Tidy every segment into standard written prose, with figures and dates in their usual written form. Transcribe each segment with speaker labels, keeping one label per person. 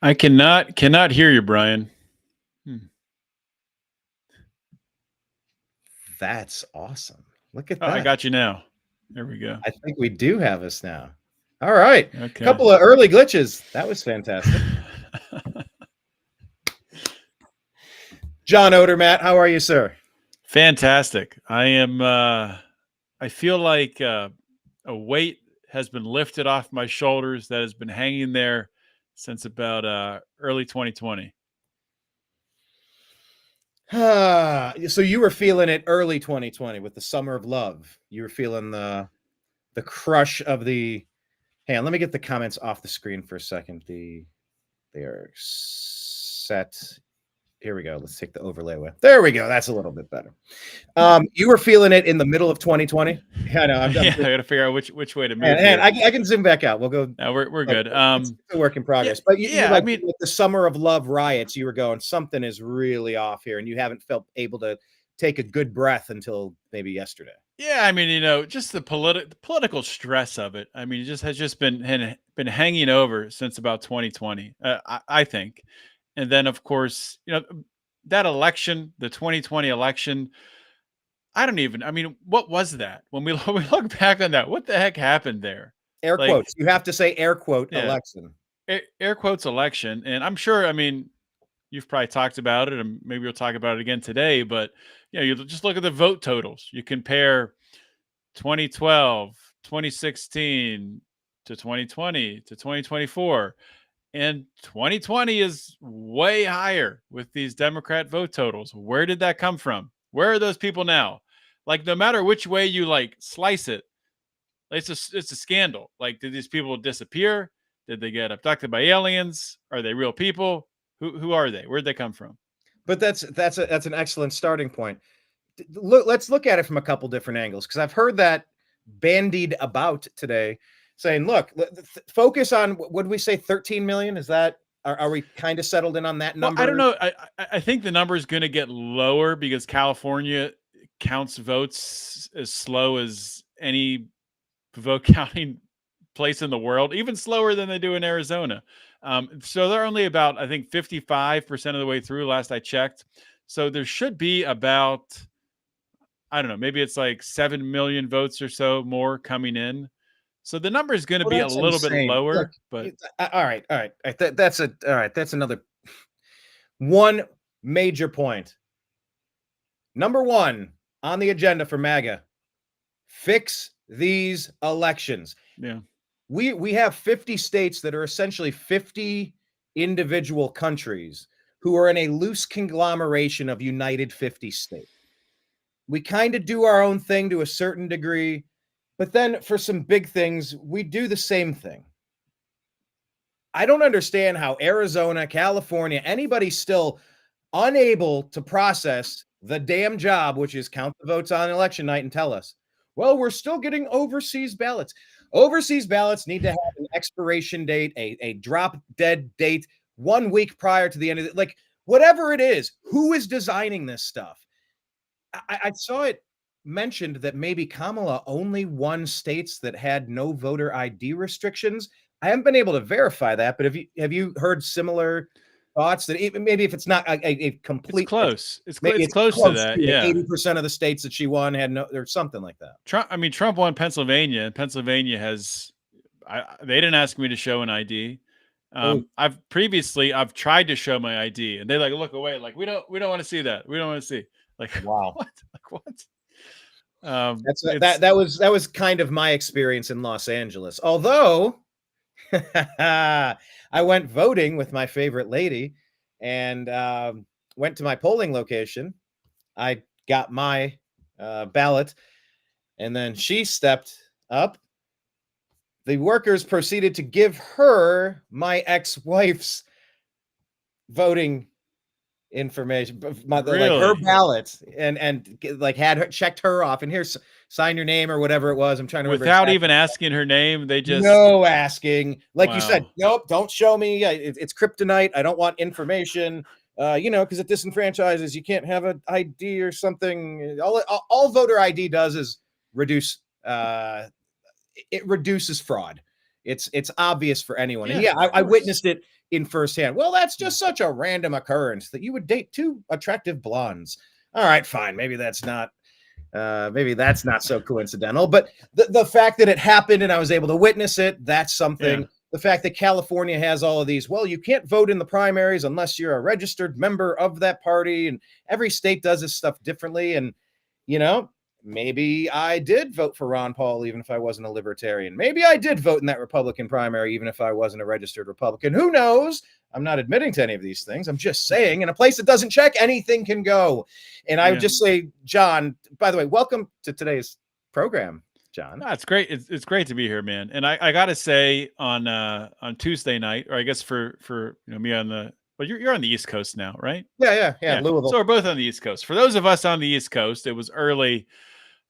Speaker 1: I cannot hear you, Brian.
Speaker 2: That's awesome. Look at
Speaker 1: Oh,
Speaker 2: that.
Speaker 1: I got you now. There we go.
Speaker 2: I think we do have us now. All right.
Speaker 1: Okay.
Speaker 2: Couple of early glitches. That was fantastic. John Odermatt, how are you, sir?
Speaker 1: Fantastic. I am. I feel like a weight has been lifted off my shoulders that has been hanging there since about early 2020.
Speaker 2: So you were feeling it early 2020 with the summer of love. You were feeling the crush of the. Hang on, let me get the comments off the screen for a second. They are set. Here we go. Let's take the overlay away. There we go. That's a little bit better. You were feeling it in the middle of 2020. Yeah, no,
Speaker 1: I got to figure out which way to move.
Speaker 2: And I can zoom back out. We'll go.
Speaker 1: No, we're good.
Speaker 2: It's a work in progress. But you
Speaker 1: I mean,
Speaker 2: with the summer of love riots, you were going, something is really off here, and you haven't felt able to take a good breath until maybe yesterday.
Speaker 1: Yeah, I mean, just the political stress of it. I mean, it has been hanging over since about 2020. I think, and then of course, that election, the 2020 election. I mean, what was that? When we look back on that, what the heck happened there?
Speaker 2: Air quotes. You have to say air quote election.
Speaker 1: Air quotes election, and I'm sure. I mean, you've probably talked about it, and maybe we'll talk about it again today. But you just look at the vote totals. You compare 2012, 2016 to 2020 to 2024, and 2020 is way higher with these Democrat vote totals. Where did that come from? Where are those people now? Like, no matter which way you slice it, it's a scandal. Like, did these people disappear? Did they get abducted by aliens? Are they real people? Who are they? Where'd they come from?
Speaker 2: But that's an excellent starting point. Let's look at it from a couple different angles, because I've heard that bandied about today, saying, look, focus on, what did we say, 13 million? Is that, are we kind of settled in on that number?
Speaker 1: Well, I don't know. I think the number is going to get lower because California counts votes as slow as any vote counting place in the world, even slower than they do in Arizona. So they're only about, I think, 55% of the way through last I checked. So there should be about, I don't know, maybe it's like 7 million votes or so more coming in. So the number is going to be a little bit lower. Look, but
Speaker 2: all right. That's another one major point. Number one on the agenda for MAGA: fix these elections.
Speaker 1: Yeah.
Speaker 2: We have 50 states that are essentially 50 individual countries who are in a loose conglomeration of United 50 states. We kind of do our own thing to a certain degree, but then for some big things, we do the same thing. I don't understand how Arizona, California, anybody's still unable to process the damn job, which is count the votes on election night and tell us, well, we're still getting overseas ballots. Overseas ballots need to have an expiration date, a drop dead date 1 week prior to the end of it. Like, whatever it is, who is designing this stuff? I saw it mentioned that maybe Kamala only won states that had no voter ID restrictions. I haven't been able to verify that, but have you heard similar thoughts that maybe if it's not a complete,
Speaker 1: it's close. It's close to that. Yeah,
Speaker 2: 80% of the states that she won had no, or something like that.
Speaker 1: Trump won Pennsylvania, and Pennsylvania has. They didn't ask me to show an ID. I've tried to show my ID, and they look away, like we don't want to see that. We don't want to see. Like,
Speaker 2: wow,
Speaker 1: what? Like, what?
Speaker 2: That was kind of my experience in Los Angeles. Although I went voting with my favorite lady, and went to my polling location. I got my ballot, and then she stepped up. The workers proceeded to give her my ex-wife's voting information, her ballot, and had her checked her off, and here's, sign your name or whatever it was. I'm trying to remember.
Speaker 1: Without even asking her name, they just
Speaker 2: no asking. Like, wow. You said, nope, don't show me. It's kryptonite. I don't want information. Because it disenfranchises. You can't have an ID or something. All voter ID does is reduce. It reduces fraud. It's obvious for anyone. Yeah, and I witnessed it in firsthand. Well, that's just such a random occurrence that you would date two attractive blondes. All right, fine. Maybe that's not so coincidental, but the fact that it happened and I was able to witness it, that's something.
Speaker 1: Yeah.
Speaker 2: The fact that California has all of these, well, you can't vote in the primaries unless you're a registered member of that party, and every state does this stuff differently. And maybe I did vote for Ron Paul even if I wasn't a libertarian. Maybe I did vote in that Republican primary even if I wasn't a registered Republican. Who knows? I'm not admitting to any of these things. I'm just saying, in a place that doesn't check, anything can go. And I would just say, John, by the way, welcome to today's program, John.
Speaker 1: It's great. It's great to be here, man. And I got to say on Tuesday night, or I guess for me on the, well, you're on the East Coast now, right?
Speaker 2: Yeah. Louisville.
Speaker 1: So we're both on the East Coast. For those of us on the East Coast, it was early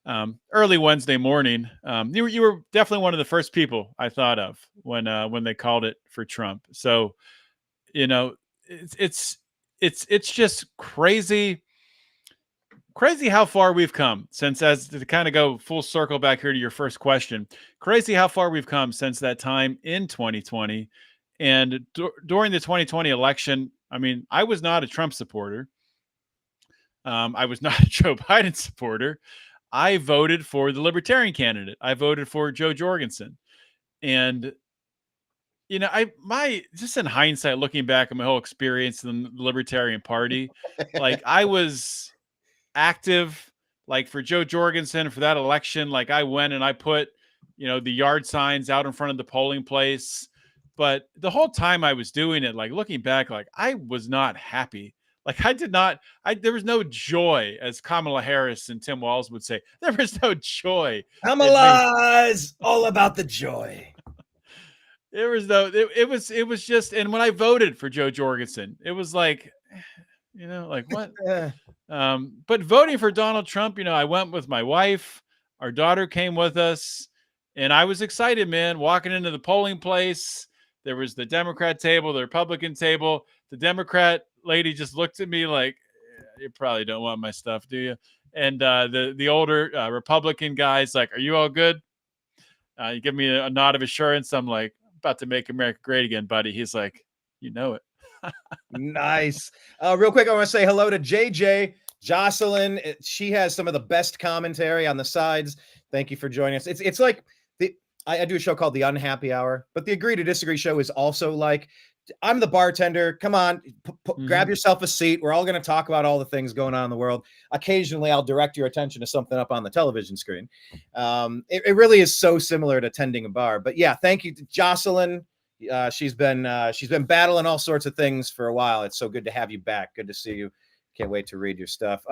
Speaker 1: Wednesday morning. You were definitely one of the first people I thought of when they called it for Trump. So, it's just crazy how far we've come since, as to kind of go full circle back here to your first question, crazy how far we've come since that time in 2020. And during the 2020 election, I mean, I was not a Trump supporter. I was not a Joe Biden supporter. I voted for the Libertarian candidate. I voted for Joe Jorgensen. And, just in hindsight, looking back at my whole experience in the Libertarian Party, like I was active, like for Joe Jorgensen for that election. Like I went and I put, the yard signs out in front of the polling place. But the whole time I was doing it, like looking back, like I was not happy. Like there was no joy, as Kamala Harris and Tim Walz would say. There was no joy.
Speaker 2: Kamala's all about the joy.
Speaker 1: It was just, and when I voted for Joe Jorgensen, it was like, like what? But voting for Donald Trump, I went with my wife, our daughter came with us, and I was excited, man, walking into the polling place. There was the Democrat table, the Republican table. The Democrat lady just looked at me like, you probably don't want my stuff, do you? And the older Republican guy's like, are you all good? You give me a nod of assurance. I'm like, about to make America great again, buddy. He's like, you know it.
Speaker 2: Nice. Real quick, I want to say hello to JJ. Jocelyn, she has some of the best commentary on the sides. Thank you for joining us. It's like I do a show called The Unhappy Hour, but the Agree to Disagree show is also like, I'm the bartender. Come on, grab yourself a seat. We're all going to talk about all the things going on in the world. Occasionally, I'll direct your attention to something up on the television screen. It really is so similar to tending a bar. But yeah, thank you to Jocelyn. She's been battling all sorts of things for a while. It's so good to have you back. Good to see you. Can't wait to read your stuff.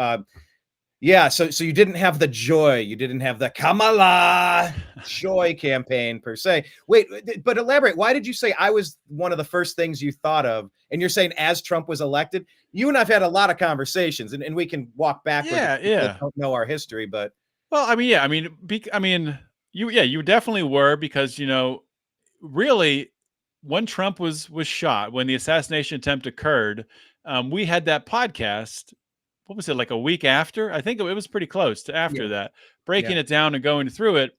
Speaker 2: Yeah, so you didn't have the joy, you didn't have the Kamala joy campaign per se. Wait, but elaborate. Why did you say I was one of the first things you thought of? And you're saying as Trump was elected? You and I've had a lot of conversations, and we can walk backwards.
Speaker 1: Yeah.
Speaker 2: Don't know our history, but
Speaker 1: well, you definitely were, because really, when Trump was shot, when the assassination attempt occurred, we had that podcast. What was it, like a week after? I think it was pretty close to after that, breaking it down and going through it.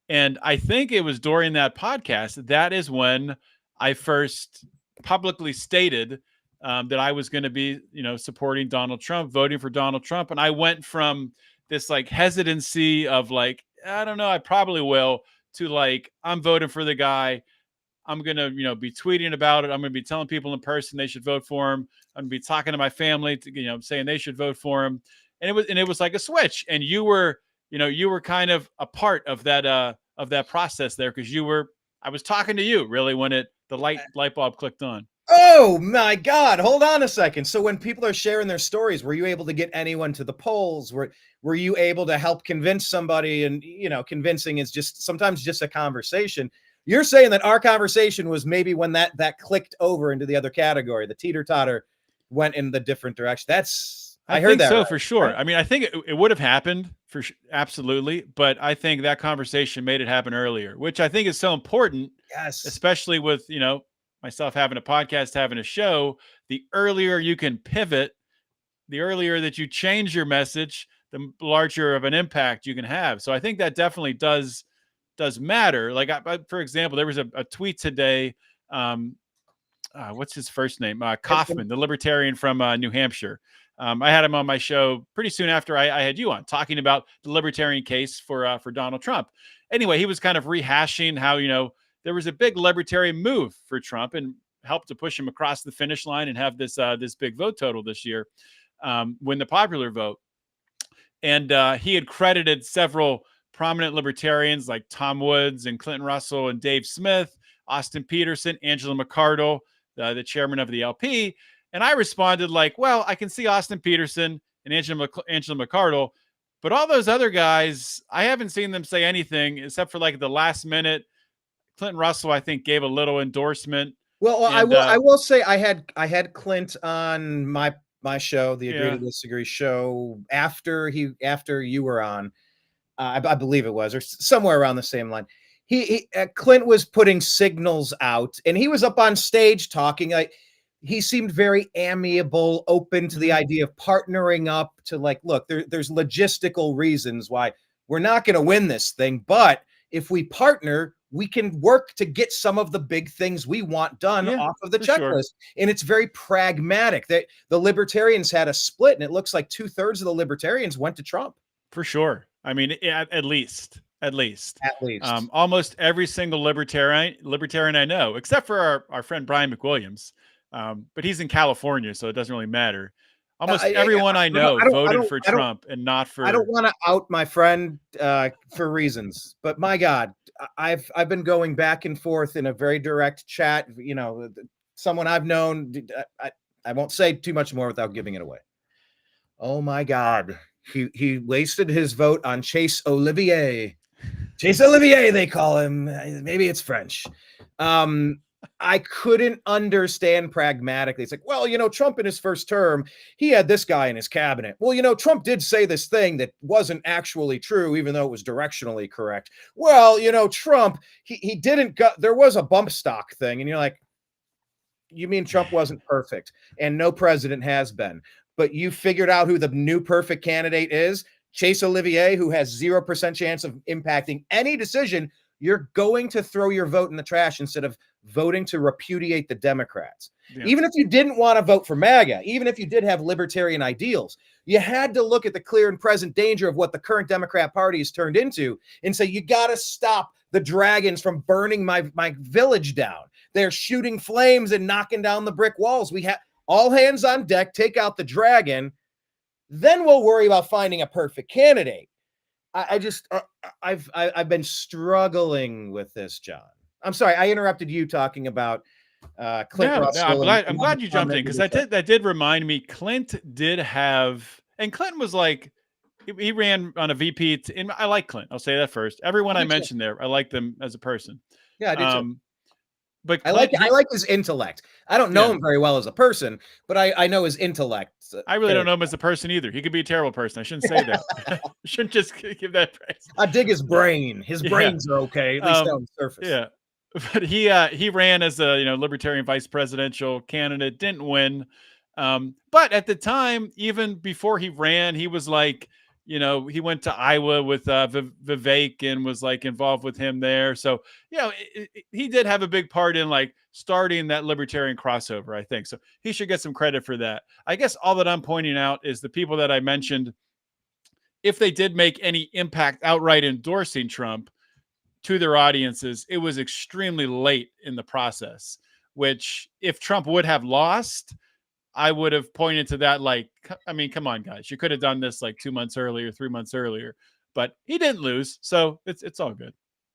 Speaker 1: And I think it was during that podcast, that is when I first publicly stated that I was going to be, supporting Donald Trump, voting for Donald Trump. And I went from this like hesitancy of like, I don't know, I probably will, to like, I'm voting for the guy. I'm going to, be tweeting about it. I'm going to be telling people in person they should vote for him. I'm going to be talking to my family, saying they should vote for him. And it was like a switch. And you were kind of a part of that process there, because I was talking to you really when the light bulb clicked on.
Speaker 2: Oh my God. Hold on a second. So when people are sharing their stories, were you able to get anyone to the polls? Were you able to help convince somebody? And, convincing is sometimes just a conversation. You're saying that our conversation was maybe when that clicked over into the other category. The teeter-totter went in the different direction. I heard that.
Speaker 1: So
Speaker 2: right,
Speaker 1: for sure.
Speaker 2: right?
Speaker 1: I mean, I think it would have happened absolutely, but I think that conversation made it happen earlier, which I think is so important.
Speaker 2: Yes.
Speaker 1: Especially with, myself having a podcast, having a show. The earlier you can pivot, the earlier that you change your message, the larger of an impact you can have. So I think that definitely does matter. Like, for example, there was a tweet today what's his first name? Kaufman, the libertarian from New Hampshire. I had him on my show pretty soon after I had you on, talking about the libertarian case for Donald Trump. Anyway, he was kind of rehashing how, there was a big libertarian move for Trump and helped to push him across the finish line and have this big vote total this year, win the popular vote. And he had credited several prominent libertarians like Tom Woods and Clinton Russell and Dave Smith, Austin Peterson, Angela McArdle, the chairman of the LP. And I responded like, well, I can see Austin Peterson and Angela McArdle, but all those other guys, I haven't seen them say anything except for like the last minute. Clinton Russell, I think, gave a little endorsement.
Speaker 2: Well, and, I will say I had Clint on my show, the Agree to Disagree show, after you were on. I believe it was, or somewhere around the same line. Clint was putting signals out, and he was up on stage talking. Like, he seemed very amiable, open to the idea of partnering up to, like, look, there's logistical reasons why we're not going to win this thing, but if we partner, we can work to get some of the big things we want done off of the checklist. Sure. And it's very pragmatic. That the libertarians had a split, and it looks like 2/3 of the libertarians went to Trump.
Speaker 1: For sure. I mean, at least. Almost every single libertarian I know, except for our friend Brian McWilliams. But he's in California, so it doesn't really matter. Almost everyone I know voted for Trump and not for.
Speaker 2: I don't want to out my friend for reasons, but my God, I've been going back and forth in a very direct chat. Someone I've known. I won't say too much more without giving it away. Oh my God, he wasted his vote on Chase Olivier. Chase Olivier, they call him. Maybe it's French. I couldn't understand pragmatically. It's like, well, Trump in his first term, he had this guy in his cabinet. Well, Trump did say this thing that wasn't actually true, even though it was directionally correct. Well, Trump, he didn't go, there was a bump stock thing. And you're like, you mean Trump wasn't perfect, and no president has been, but you figured out who the new perfect candidate is? Chase Olivier, who has 0% chance of impacting any decision. You're going to throw your vote in the trash instead of voting to repudiate the Democrats. Yeah. Even if you didn't want to vote for MAGA, even if you did have libertarian ideals, you had to look at the clear and present danger of what the current Democrat Party has turned into and say, you got to stop the dragons from burning my village down. They're shooting flames and knocking down the brick walls. We have all hands on deck, take out the dragon. Then we'll worry about finding a perfect candidate. I've been struggling with this, John. I'm sorry, I interrupted you talking about Clint Russell.
Speaker 1: No, I'm glad you jumped in, because that did remind me. Clint did have, and Clinton was like, he ran on a VP. And I like Clint. I'll say that first. Everyone I mentioned there, I like them as a person.
Speaker 2: Yeah, I do too.
Speaker 1: But
Speaker 2: Clint, I like his intellect. I don't know him very well as a person, but I know his intellect.
Speaker 1: I really don't know him as a person either. He could be a terrible person. I shouldn't say that. I shouldn't just give that praise.
Speaker 2: I dig his brain. His brains are okay, at least on the surface.
Speaker 1: Yeah, but he ran as a libertarian vice presidential candidate, didn't win. But at the time, even before he ran, he was like, he went to Iowa with Vivek and was like involved with him there. So, he did have a big part in like starting that libertarian crossover, I think. So he should get some credit for that. I guess all that I'm pointing out is the people that I mentioned, if they did make any impact outright endorsing Trump to their audiences, it was extremely late in the process, which if Trump would have lost, I would have pointed to that like, I mean, come on, guys. You could have done this like 2 months earlier, 3 months earlier, but he didn't lose. So it's all good.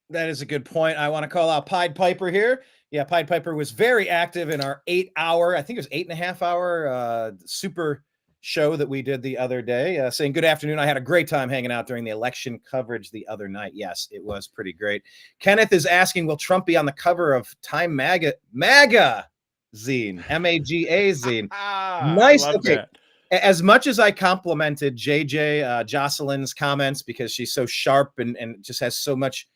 Speaker 2: That is a good point. I want to call out Pied Piper here. Yeah, Pied Piper was very active in our 8-hour, I think it was 8.5 hour super show that we did the other day, saying good afternoon. I had a great time hanging out during the election coverage the other night. Yes, it was pretty great. Kenneth is asking, will Trump be on the cover of Time MAGA zine, MAGA zine? Nice. Okay. That. As much as I complimented JJ Jocelyn's comments because she's so sharp and just has so much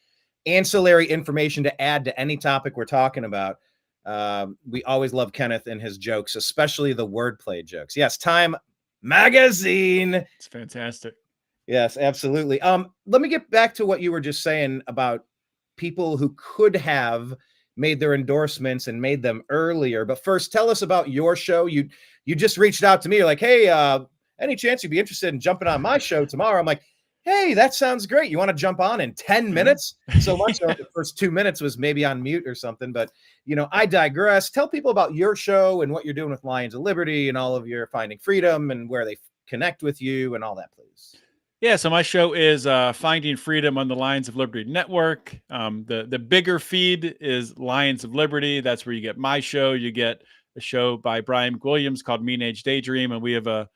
Speaker 2: ancillary information to add to any topic we're talking about, we always love Kenneth and his jokes, especially the wordplay jokes. Yes, Time Magazine.
Speaker 1: It's fantastic.
Speaker 2: Yes, absolutely. Let me get back to what you were just saying about people who could have made their endorsements and made them earlier. But first, tell us about your show. You just reached out to me. You're like, hey, any chance you'd be interested in jumping on my show tomorrow? I'm like, hey, that sounds great. You want to jump on in 10 minutes? So much so the first 2 minutes was maybe on mute or something. But, I digress. Tell people about your show and what you're doing with Lions of Liberty and all of your Finding Freedom and where they connect with you and all that, please.
Speaker 1: Yeah, so my show is Finding Freedom on the Lions of Liberty Network. The bigger feed is Lions of Liberty. That's where you get my show. You get a show by Brian Williams called Mean Age Daydream, and we have a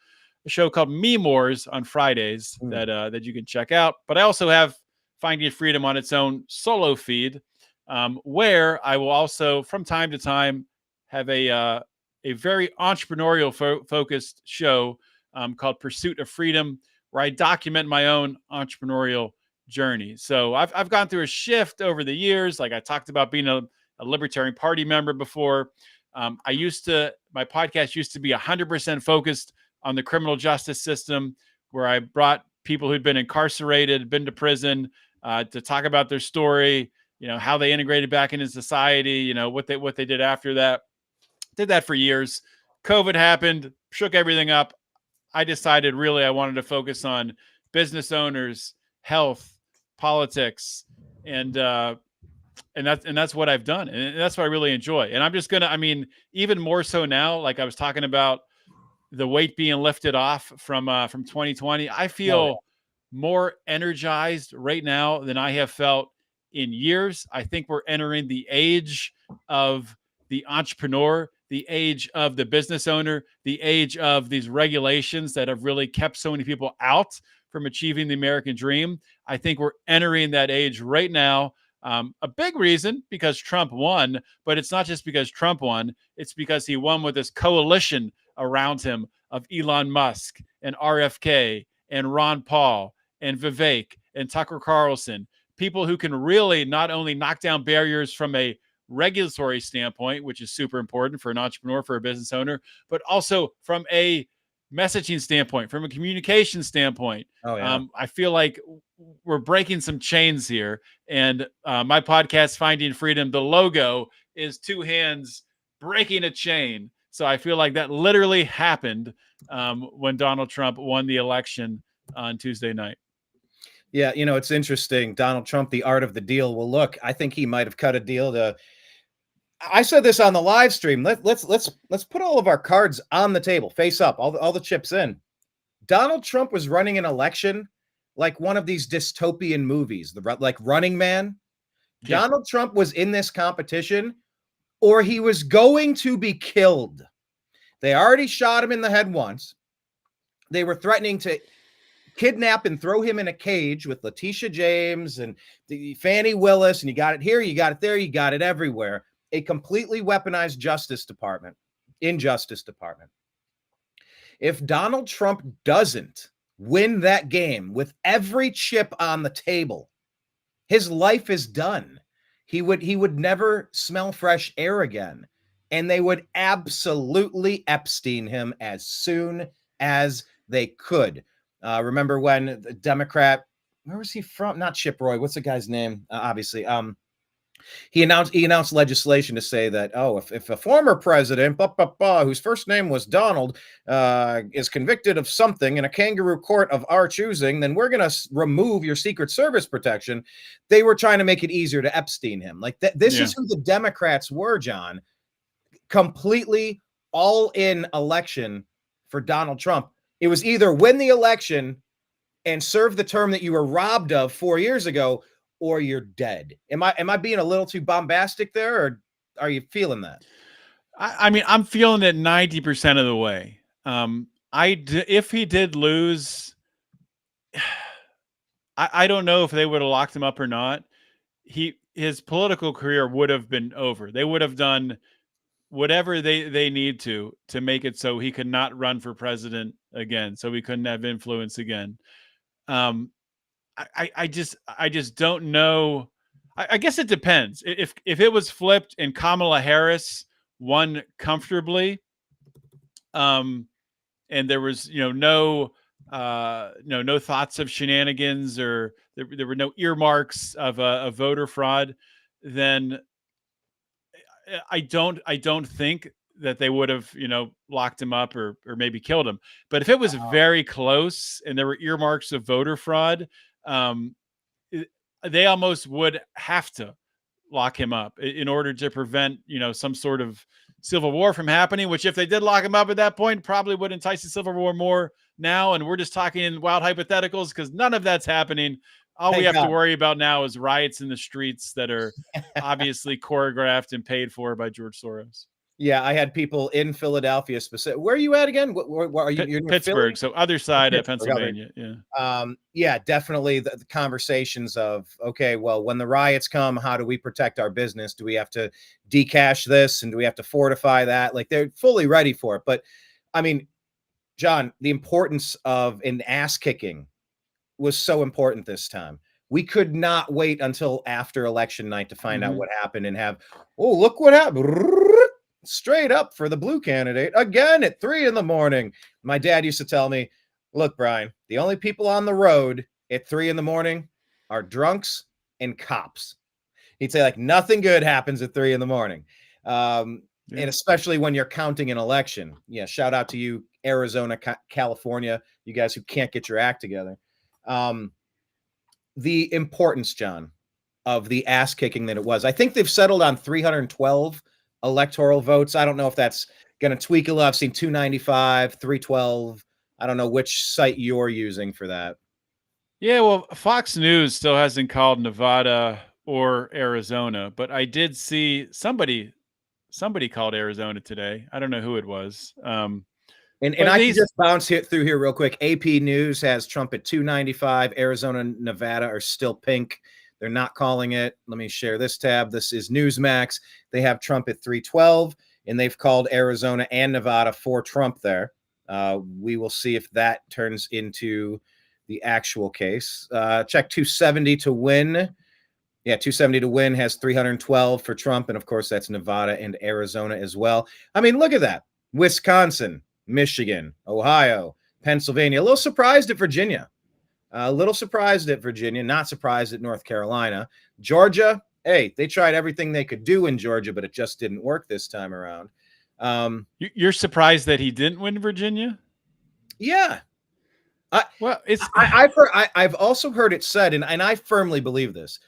Speaker 1: show called Memores on Fridays that you can check out. But I also have Finding Freedom on its own solo feed, where I will also, from time to time, have a very entrepreneurial focused show called Pursuit of Freedom, where I document my own entrepreneurial journey. So I've gone through a shift over the years. Like I talked about being a Libertarian Party member before. My podcast used to be 100% focused on the criminal justice system, where I brought people who'd been incarcerated, been to prison, to talk about their story, how they integrated back into society, what they did after that. Did that for years. COVID happened, shook everything up. I decided really I wanted to focus on business owners, health, politics, and that's what I've done, and that's what I really enjoy. And I'm just gonna, even more so now, like I was talking about the weight being lifted off from 2020. I feel more energized right now than I have felt in years. I think we're entering the age of the entrepreneur, the age of the business owner, the age of these regulations that have really kept so many people out from achieving the American dream. I think we're entering that age right now. A big reason because Trump won, but it's not just because Trump won. It's because he won with this coalition around him of Elon Musk and RFK and Ron Paul and Vivek and Tucker Carlson, people who can really not only knock down barriers from a regulatory standpoint, which is super important for an entrepreneur, for a business owner, but also from a messaging standpoint, from a communication standpoint. I feel like we're breaking some chains here. And my podcast, Finding Freedom, the logo is two hands breaking a chain. So I feel like that literally happened when Donald Trump won the election on Tuesday night.
Speaker 2: Yeah, it's interesting. Donald Trump, the art of the deal. Well, look, I think he might have cut a deal to. I said this on the live stream. Let's put all of our cards on the table, face up, all the chips in. Donald Trump was running an election like one of these dystopian movies, like Running Man. Yeah. Donald Trump was in this competition, or he was going to be killed. They already shot him in the head once. They were threatening to kidnap and throw him in a cage with Letitia James and Fannie Willis, and you got it here, you got it there, you got it everywhere. A completely weaponized Justice Department. If Donald Trump doesn't win that game with every chip on the table, his life is done. He would never smell fresh air again. And they would absolutely Epstein him as soon as they could. Remember when the Democrat, where was he from? Not Chip Roy. What's the guy's name? Obviously. He announced legislation to say that, if a former president, whose first name was Donald, is convicted of something in a kangaroo court of our choosing, then we're going to remove your Secret Service protection. They were trying to make it easier to Epstein him. Like this is who the Democrats were, John. Completely all in election for Donald Trump. It was either win the election and serve the term that you were robbed of 4 years ago, or you're dead. Am I being a little too bombastic there, or are you feeling that?
Speaker 1: I'm feeling it 90% of the way. If he did lose, I don't know if they would have locked him up or not. His political career would have been over. They would have done whatever they need to make it so he could not run for president again, so he couldn't have influence again. I just don't know. I guess it depends. If it was flipped and Kamala Harris won comfortably, and there was no thoughts of shenanigans, or there were no earmarks of voter fraud, then I don't think that they would have, locked him up or maybe killed him. But if it was very close and there were earmarks of voter fraud, um, they almost would have to lock him up in order to prevent, some sort of civil war from happening, which if they did lock him up at that point, probably would entice the civil war more now. And we're just talking in wild hypotheticals because none of that's happening. All we
Speaker 2: Thank
Speaker 1: have to
Speaker 2: God.
Speaker 1: worry about now is riots in the streets that are obviously choreographed and paid for by George Soros.
Speaker 2: Yeah, I had people in Philadelphia specific. Where are you at again? Where are you? You're near
Speaker 1: Pittsburgh,
Speaker 2: Philly?
Speaker 1: so other side of
Speaker 2: Pittsburgh, other-
Speaker 1: Pennsylvania. Yeah.
Speaker 2: Yeah, definitely the conversations of, okay, well, when the riots come, how do we protect our business? Do we have to decash this and do we have to fortify that? Like they're fully ready for it. But I mean, John, the importance of an ass kicking was so important this time. We could not wait until after election night to find out what happened and have, oh, look what happened. Straight up for the blue candidate again at 3 a.m. My dad used to tell me, look, Brian, the only people on the road at 3 a.m. are drunks and cops. He'd say, like, nothing good happens at 3 a.m. And especially when you're counting an election. Yeah, shout out to you, Arizona, California, you guys who can't get your act together. The importance, John, of the ass kicking that it was. I think they've settled on 312 electoral votes. I don't know if that's going to tweak a lot. I've seen 295, 312. I don't know which site you're using for that.
Speaker 1: Yeah, well, Fox News still hasn't called Nevada or Arizona, but I did see somebody called Arizona today. I don't know who it was.
Speaker 2: And I can just bounce through here real quick. AP News has Trump at 295. Arizona and Nevada are still pink. They're not calling it. Let me share this tab. This is Newsmax. They have Trump at 312, and they've called Arizona and Nevada for Trump there. We will see if that turns into the actual case. Check 270 to win. Yeah, 270 to win has 312 for Trump. And of course, that's Nevada and Arizona as well. I mean, look at that. Wisconsin, Michigan, Ohio, Pennsylvania. A little surprised at Virginia. Not surprised at North Carolina. Georgia, hey, they tried everything they could do in Georgia, but it just didn't work this time around.
Speaker 1: You're surprised that he didn't win Virginia?
Speaker 2: Yeah. I've also heard it said, and I firmly believe this,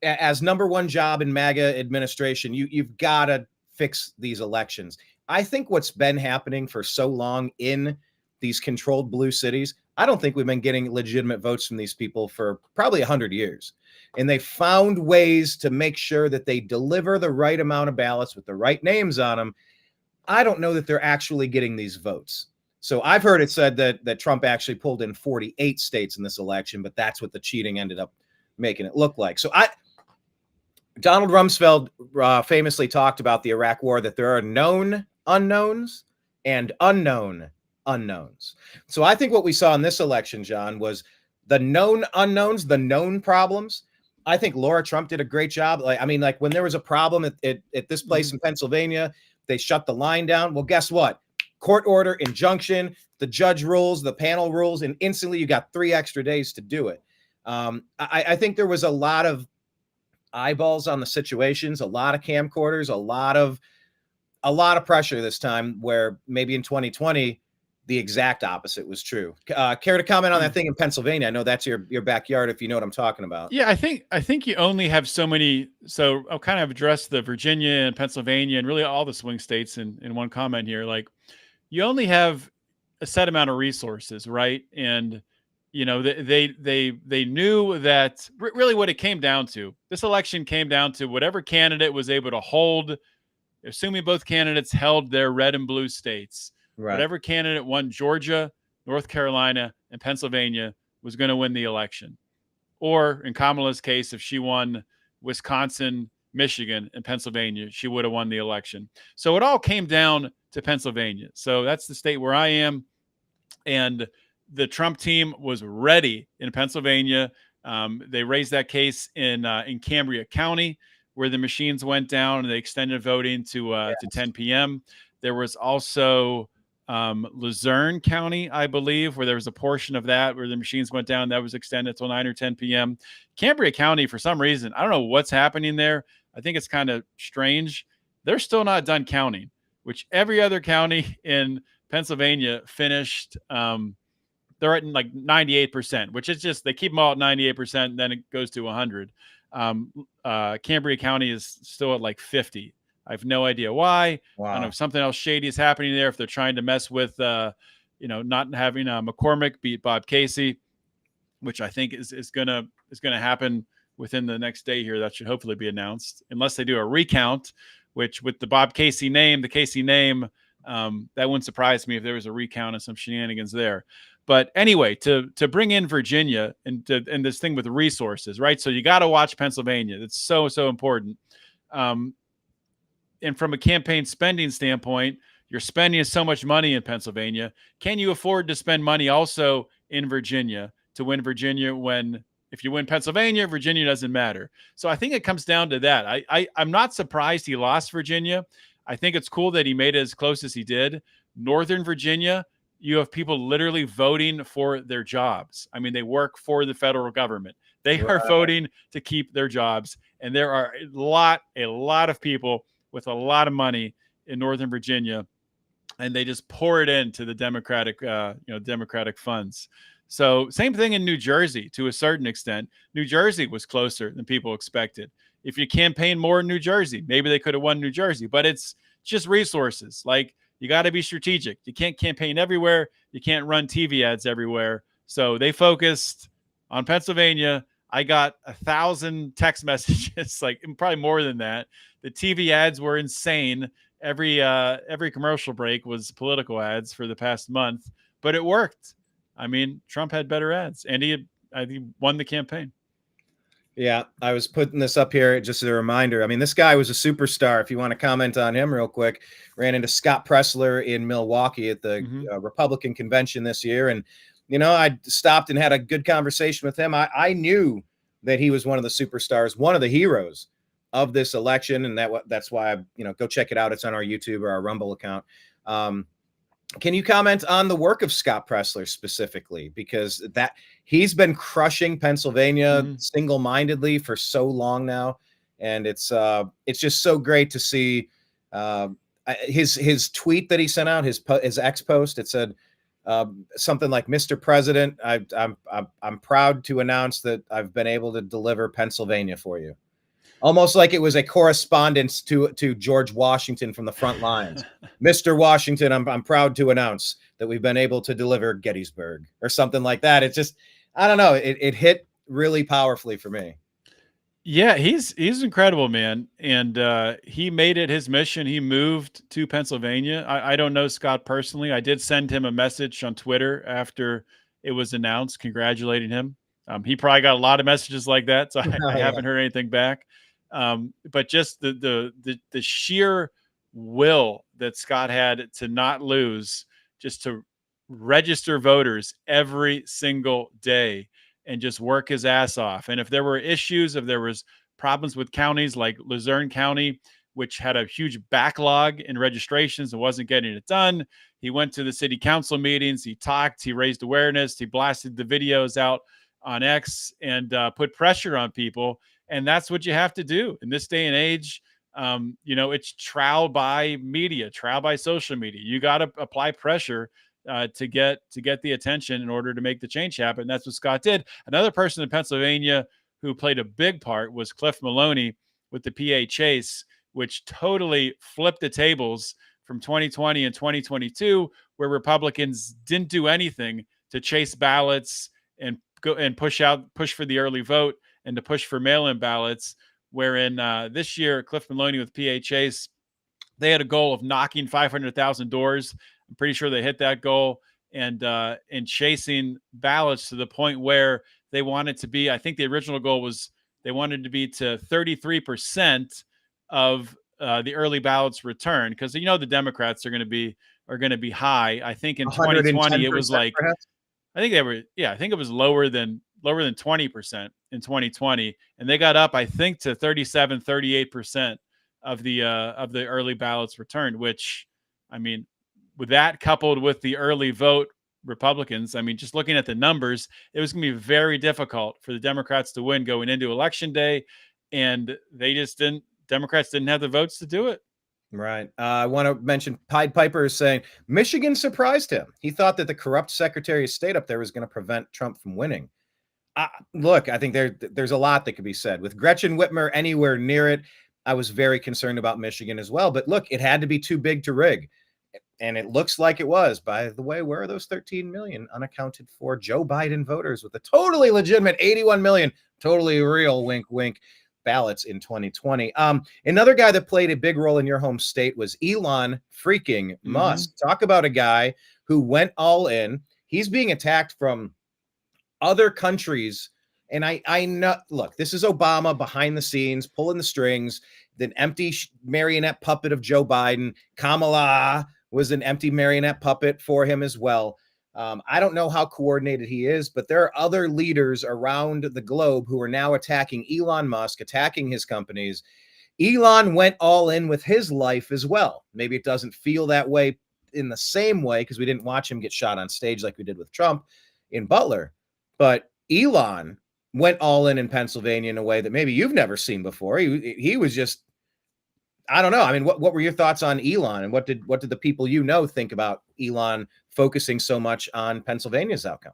Speaker 2: as number one job in MAGA administration, you've got to fix these elections. I think what's been happening for so long in these controlled blue cities, I don't think we've been getting legitimate votes from these people for probably 100 years. And they found ways to make sure that they deliver the right amount of ballots with the right names on them. I don't know that they're actually getting these votes. So I've heard it said that Trump actually pulled in 48 states in this election, but that's what the cheating ended up making it look like. So Donald Rumsfeld famously talked about the Iraq War, that there are known unknowns and unknown unknowns. So I think what we saw in this election, John, was the known unknowns, the known problems. I think Laura Trump did a great job. Like when there was a problem at this place in Pennsylvania, they shut the line down. Well, guess what? Court order, injunction, the judge rules, the panel rules, and instantly you got 3 extra days to do it. I think there was a lot of eyeballs on the situations, a lot of camcorders, a lot of pressure this time, where maybe in 2020 the exact opposite was true. Care to comment on that thing in Pennsylvania? I know that's your backyard, if you know what I'm talking about.
Speaker 1: Yeah, I think you only have so many. So I'll kind of address the Virginia and Pennsylvania and really all the swing states in one comment here. Like, you only have a set amount of resources, right? And they knew that really what it came down to. This election came down to whatever candidate was able to hold, assuming both candidates held their red and blue states. Right. Whatever candidate won Georgia, North Carolina, and Pennsylvania was going to win the election. Or in Kamala's case, if she won Wisconsin, Michigan, and Pennsylvania, she would have won the election. So it all came down to Pennsylvania. So that's the state where I am. And the Trump team was ready in Pennsylvania. They raised that case in Cambria County, where the machines went down and they extended voting to 10 p.m. There was also Luzerne County, I believe, where there was a portion of that where the machines went down that was extended till 9 or 10 p.m. Cambria County, for some reason, I don't know what's happening there. I think it's kind of strange. they're still not done counting, which every other county in Pennsylvania finished. They're at like 98%, which is just, they keep them all at 98%, and then it goes to 100. Cambria County is still at like 50. I have no idea why.
Speaker 2: Wow.
Speaker 1: I don't know if something else shady is happening there, if they're trying to mess with, not having McCormick beat Bob Casey, which I think is gonna happen within the next day here. That should hopefully be announced, unless they do a recount, which with the Bob Casey name, that wouldn't surprise me if there was a recount and some shenanigans there. But anyway, to bring in Virginia and this thing with resources, right? So you got to watch Pennsylvania. It's so important. And from a campaign spending standpoint, you're spending so much money in Pennsylvania. Can you afford to spend money also in Virginia to win Virginia when, if you win Pennsylvania, Virginia doesn't matter? So I think it comes down to that. I'm not surprised he lost Virginia. I think it's cool that he made it as close as he did. Northern Virginia, you have people literally voting for their jobs. I mean, they work for the federal government. They are voting to keep their jobs. And there are a lot of people with a lot of money in Northern Virginia, and they just pour it into the Democratic funds. So same thing in New Jersey to a certain extent. New Jersey was closer than people expected. If you campaign more in New Jersey, maybe they could have won New Jersey, but it's just resources. Like, you got to be strategic. You can't campaign everywhere. You can't run TV ads everywhere. So they focused on Pennsylvania. I got 1,000 text messages, like probably more than that. The TV ads were insane. Every commercial break was political ads for the past month, but it worked. I mean, Trump had better ads, and he won the campaign.
Speaker 2: Yeah, I was putting this up here just as a reminder. I mean, this guy was a superstar. If you want to comment on him real quick, ran into Scott Pressler in Milwaukee at the Republican convention this year. And, I stopped and had a good conversation with him. I knew that he was one of the superstars, one of the heroes of this election. And that's why go check it out. It's on our YouTube or our Rumble account. Can you comment on the work of Scott Pressler specifically? Because he's been crushing Pennsylvania single-mindedly for so long now, and it's just so great to see his tweet that he sent out, his X post. It said something like, "Mr. President, I'm proud to announce that I've been able to deliver Pennsylvania for you." Almost like it was a correspondence to George Washington from the front lines. Mr. Washington, I'm proud to announce that we've been able to deliver Gettysburg, or something like that. It's just, I don't know. It hit really powerfully for me.
Speaker 1: Yeah, he's incredible, man. And he made it his mission. He moved to Pennsylvania. I don't know Scott personally. I did send him a message on Twitter after it was announced, congratulating him. He probably got a lot of messages like that, so I haven't heard anything back. But just the sheer will that Scott had to not lose, just to register voters every single day and just work his ass off. And if there were issues, if there was problems with counties like Luzerne County, which had a huge backlog in registrations and wasn't getting it done, he went to the city council meetings, he talked, he raised awareness, he blasted the videos out on X and put pressure on people. And that's what you have to do in this day and age. It's trial by media, trial by social media. You got to apply pressure to get the attention in order to make the change happen. And that's what Scott did. Another person in Pennsylvania who played a big part was Cliff Maloney with the PA Chase, which totally flipped the tables from 2020 and 2022, where Republicans didn't do anything to chase ballots and go and push for the early vote and to push for mail-in ballots. Wherein this year, Cliff Maloney with PA Chase, they had a goal of knocking 500,000 doors. I'm pretty sure they hit that goal, and chasing ballots to the point where they wanted to be, I think the original goal was they wanted to be to 33% of the early ballots returned, because the Democrats are going to be high. I think in 2020 it was like perhaps? I think it was lower than 20% in 2020, and they got up, I think, to 38% of the early ballots returned. Which, I mean, with that coupled with the early vote Republicans, I mean, just looking at the numbers, it was going to be very difficult for the Democrats to win going into Election Day, and Democrats didn't have the votes to do it.
Speaker 2: Right. I want to mention Pied Piper is saying Michigan surprised him. He thought that the corrupt Secretary of State up there was going to prevent Trump from winning. Look, I think there's a lot that could be said. With Gretchen Whitmer anywhere near it, I was very concerned about Michigan as well. But look, it had to be too big to rig. And it looks like it was. By the way, where are those 13 million unaccounted for Joe Biden voters with a totally legitimate 81 million, totally real, wink, wink, ballots in 2020? Another guy that played a big role in your home state was Elon freaking Musk. Talk about a guy who went all in. He's being attacked from other countries. And I know, look, this is Obama behind the scenes, pulling the strings, the empty marionette puppet of Joe Biden. Kamala was an empty marionette puppet for him as well. I don't know how coordinated he is, but there are other leaders around the globe who are now attacking Elon Musk, attacking his companies. Elon went all in with his life as well. Maybe it doesn't feel that way in the same way because we didn't watch him get shot on stage like we did with Trump in Butler. But Elon went all in Pennsylvania in a way that maybe you've never seen before. He was just, I don't know. I mean, what were your thoughts on Elon, and what did the people you know think about Elon focusing so much on Pennsylvania's outcome?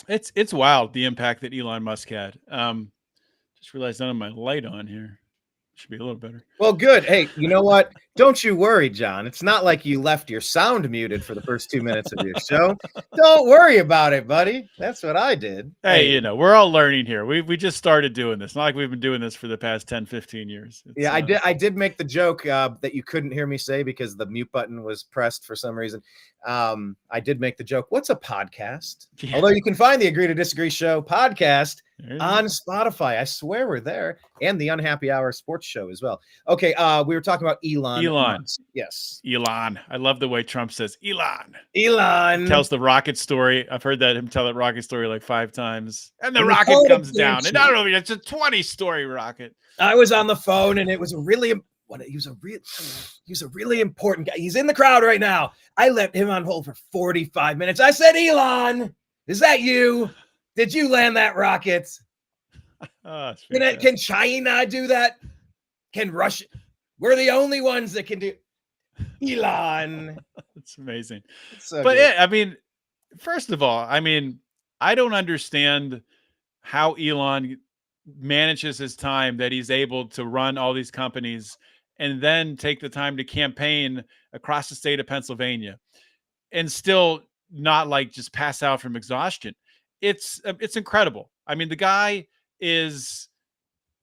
Speaker 1: It's wild, the impact that Elon Musk had. Just realized none of my light on here. Should be a little better.
Speaker 2: Well, good. Hey, you know what? Don't you worry, John. It's not like you left your sound muted for the first 2 minutes of your show. Don't worry about it, buddy. That's what I did.
Speaker 1: Hey, you know, we're all learning here. We just started doing this. Not like we've been doing this for the past 10, 15 years.
Speaker 2: Yeah, I did make the joke that you couldn't hear me say because the mute button was pressed for some reason. I did make the joke. What's a podcast? Yeah. Although you can find the Agree to Disagree show podcast on Spotify. I swear we're there. And the Unhappy Hour sports show as well. Okay, we were talking about Elon.
Speaker 1: Musk.
Speaker 2: Yes.
Speaker 1: Elon. I love the way Trump says Elon.
Speaker 2: Elon.
Speaker 1: He tells the rocket story. I've heard him tell that rocket story like 5 times. And the rocket comes down. And I don't know, it's a 20-story rocket.
Speaker 2: I was on the phone and it was he was a really important guy. He's in the crowd right now. I left him on hold for 45 minutes. I said, Elon, is that you? Did you land that rocket? Can China do that? Can Russia? We're the only ones that can do. Elon.
Speaker 1: It's amazing.
Speaker 2: So
Speaker 1: but I mean, first of all, I mean, I don't understand how Elon manages his time, that he's able to run all these companies and then take the time to campaign across the state of Pennsylvania and still not like just pass out from exhaustion. It's incredible. I mean, the guy he's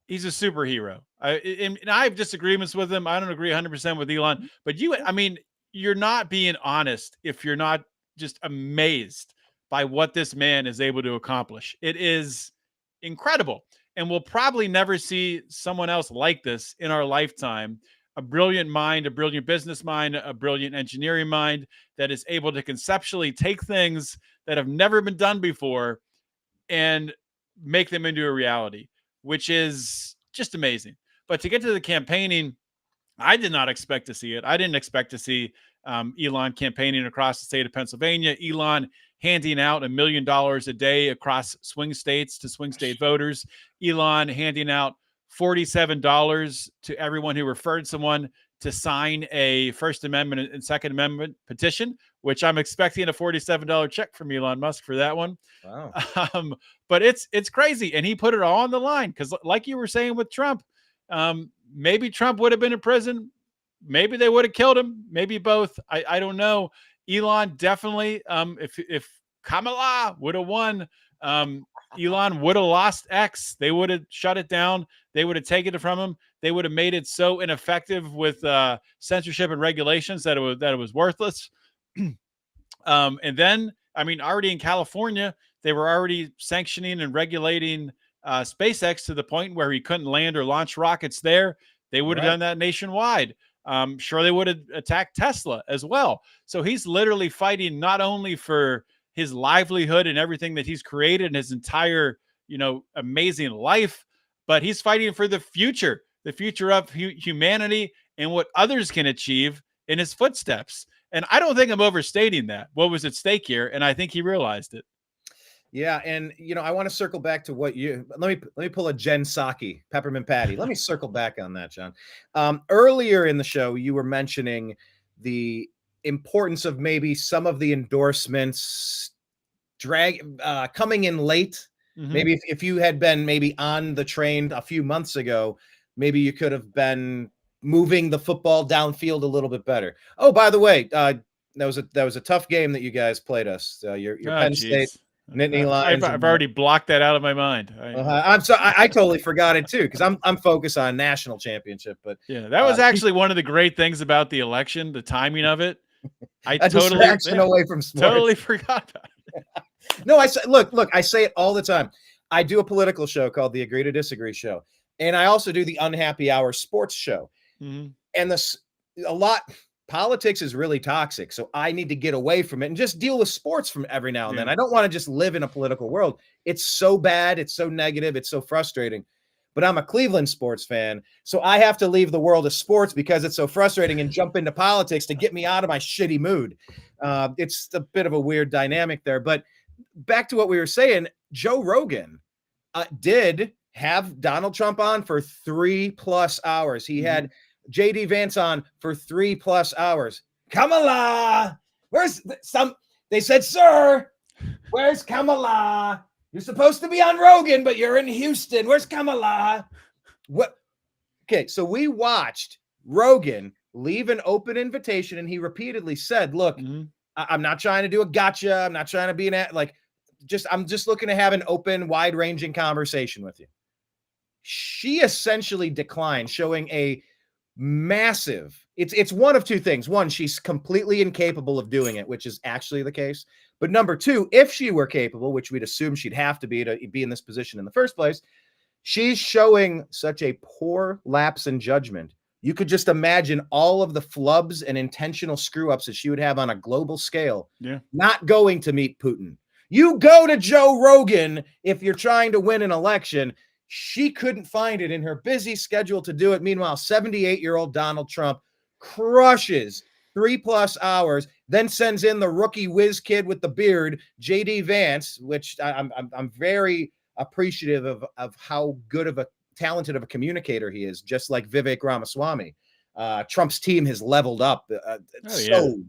Speaker 1: a superhero. And I have disagreements with him. I don't agree 100% with Elon, but you're not being honest if you're not just amazed by what this man is able to accomplish. It is incredible. And we'll probably never see someone else like this in our lifetime. A brilliant mind, a brilliant business mind, a brilliant engineering mind that is able to conceptually take things that have never been done before and make them into a reality, which is just amazing. But to get to the campaigning, I did not expect to see it. I didn't expect to see Elon campaigning across the state of Pennsylvania. Elon handing out $1 million a day across swing states to swing state voters. Elon handing out $47 to everyone who referred someone to sign a First Amendment and Second Amendment petition, which I'm expecting a $47 check from Elon Musk for that one.
Speaker 2: Wow.
Speaker 1: But it's crazy. And he put it all on the line because like you were saying with Trump, maybe Trump would have been in prison. Maybe they would have killed him. Maybe both. I don't know. Elon definitely, if Kamala would have won, Elon would have lost X. They would have shut it down. They would have taken it from him. They would have made it so ineffective with censorship and regulations that it was worthless. And then, I mean, already in California, they were already sanctioning and regulating SpaceX to the point where he couldn't land or launch rockets there. They would have done that nationwide. Sure, they would have attacked Tesla as well. So he's literally fighting not only for his livelihood and everything that he's created in his entire, amazing life, but he's fighting for the future of humanity and what others can achieve in his footsteps. And I don't think I'm overstating that. What was at stake here? And I think he realized it.
Speaker 2: Yeah, and I want to circle back to what let me pull a Jen Psaki, peppermint patty. Let me circle back on that, John. Earlier in the show, you were mentioning the importance of maybe some of the endorsements coming in late.
Speaker 1: Mm-hmm.
Speaker 2: Maybe if you had been maybe on the train a few months ago, maybe you could have been moving the football downfield a little bit better. Oh, by the way, that was a tough game that you guys played us. Your Penn State Nittany Lions.
Speaker 1: I've already blocked that out of my mind.
Speaker 2: I'm sorry, I totally forgot it too because I'm focused on national championship. But
Speaker 1: yeah, that was actually one of the great things about the election, the timing of it. I
Speaker 2: a distraction away from sports.
Speaker 1: Totally forgot about it.
Speaker 2: No, I say, look, I say it all the time. I do a political show called the Agree to Disagree Show, and I also do the Unhappy Hour sports show.
Speaker 1: Mm-hmm.
Speaker 2: And politics is really toxic, so I need to get away from it and just deal with sports from every now and then. I don't want to just live in a political world. It's so bad, it's so negative, it's so frustrating. But I'm a Cleveland sports fan, so I have to leave the world of sports because it's so frustrating and jump into politics to get me out of my shitty mood. It's a bit of a weird dynamic there. But back to what we were saying, Joe Rogan did have Donald Trump on for 3+ hours. He had JD Vance on for 3+ hours. Kamala, they said, sir, where's Kamala? You're supposed to be on Rogan, but you're in Houston. Where's Kamala? What? Okay, so we watched Rogan leave an open invitation, and he repeatedly said, look, I'm not trying to do a gotcha. I'm not trying to be I'm just looking to have an open, wide-ranging conversation with you. She essentially declined, showing a massive, it's one of two things. One, she's completely incapable of doing it, which is actually the case. But number two, if she were capable, which we'd assume she'd have to be in this position in the first place, she's showing such a poor lapse in judgment. You could just imagine all of the flubs and intentional screw-ups that she would have on a global scale.
Speaker 1: Yeah.
Speaker 2: Not going to meet Putin. You go to Joe Rogan if you're trying to win an election. She couldn't find it in her busy schedule to do it. Meanwhile, 78-year-old Donald Trump crushes 3+ hours, then sends in the rookie whiz kid with the beard, JD Vance, which I'm very appreciative of how good of a talented of a communicator he is, just like Vivek Ramaswamy. Trump's team has leveled up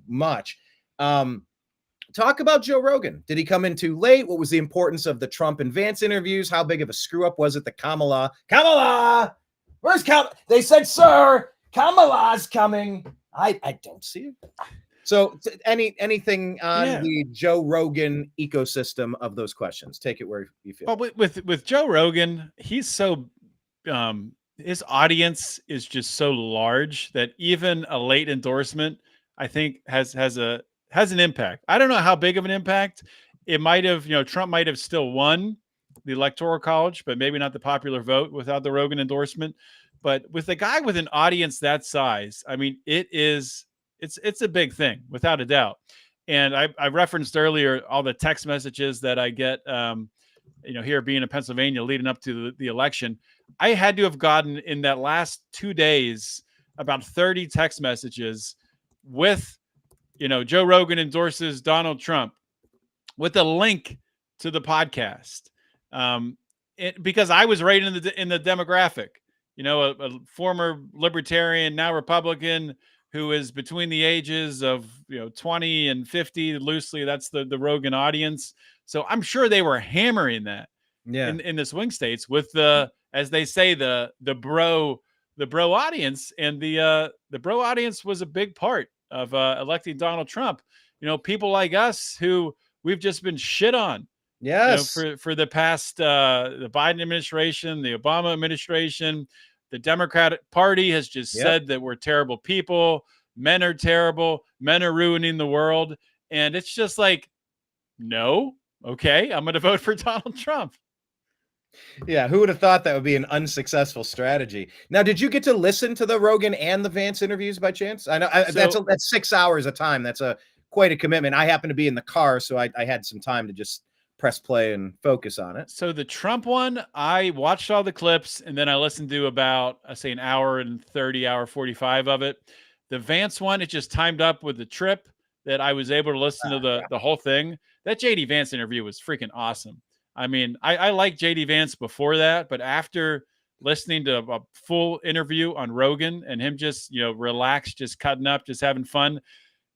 Speaker 2: much. Talk about Joe Rogan. Did he come in too late? What was the importance of the Trump and Vance interviews? How big of a screw up was it that Kamala, where's Kamala? They said, sir, Kamala's coming. I don't see it. So anything on the Joe Rogan ecosystem of those questions? Take it where you feel.
Speaker 1: Well, with Joe Rogan, he's so his audience is just so large that even a late endorsement, I think, has an impact. I don't know how big of an impact it might have. Trump might have still won the Electoral College, but maybe not the popular vote without the Rogan endorsement. But with a guy with an audience that size, I mean, it's a big thing without a doubt. And I referenced earlier all the text messages that I get, here being in Pennsylvania leading up to the election. I had to have gotten in that last 2 days about 30 text messages with, Joe Rogan endorses Donald Trump with a link to the podcast. Because I was right in the demographic, a former libertarian, now Republican, who is between the ages of 20 and 50 loosely. That's the Rogan audience. So I'm sure they were hammering that in the swing states with as they say, the bro audience. And the bro audience was a big part of electing Donald Trump. People like us who we've just been shit on.
Speaker 2: Yes.
Speaker 1: For the past, the Biden administration, the Obama administration, the Democratic Party has just said that we're terrible people. Men are terrible. Men are ruining the world. And it's just like, no, okay, I'm going to vote for Donald Trump.
Speaker 2: Yeah, who would have thought that would be an unsuccessful strategy? Now, did you get to listen to the Rogan and the Vance interviews by chance? I know that's 6 hours of time. That's quite a commitment. I happen to be in the car, so I had some time to just press play and focus on it.
Speaker 1: So the Trump one, I watched all the clips and then I listened to about, an hour and 30, hour 45 of it. The Vance one, it just timed up with the trip that I was able to listen to the whole thing. that JD Vance interview was freaking awesome. I mean, I liked JD Vance before that, but after listening to a full interview on Rogan and him just, relaxed, just cutting up, just having fun,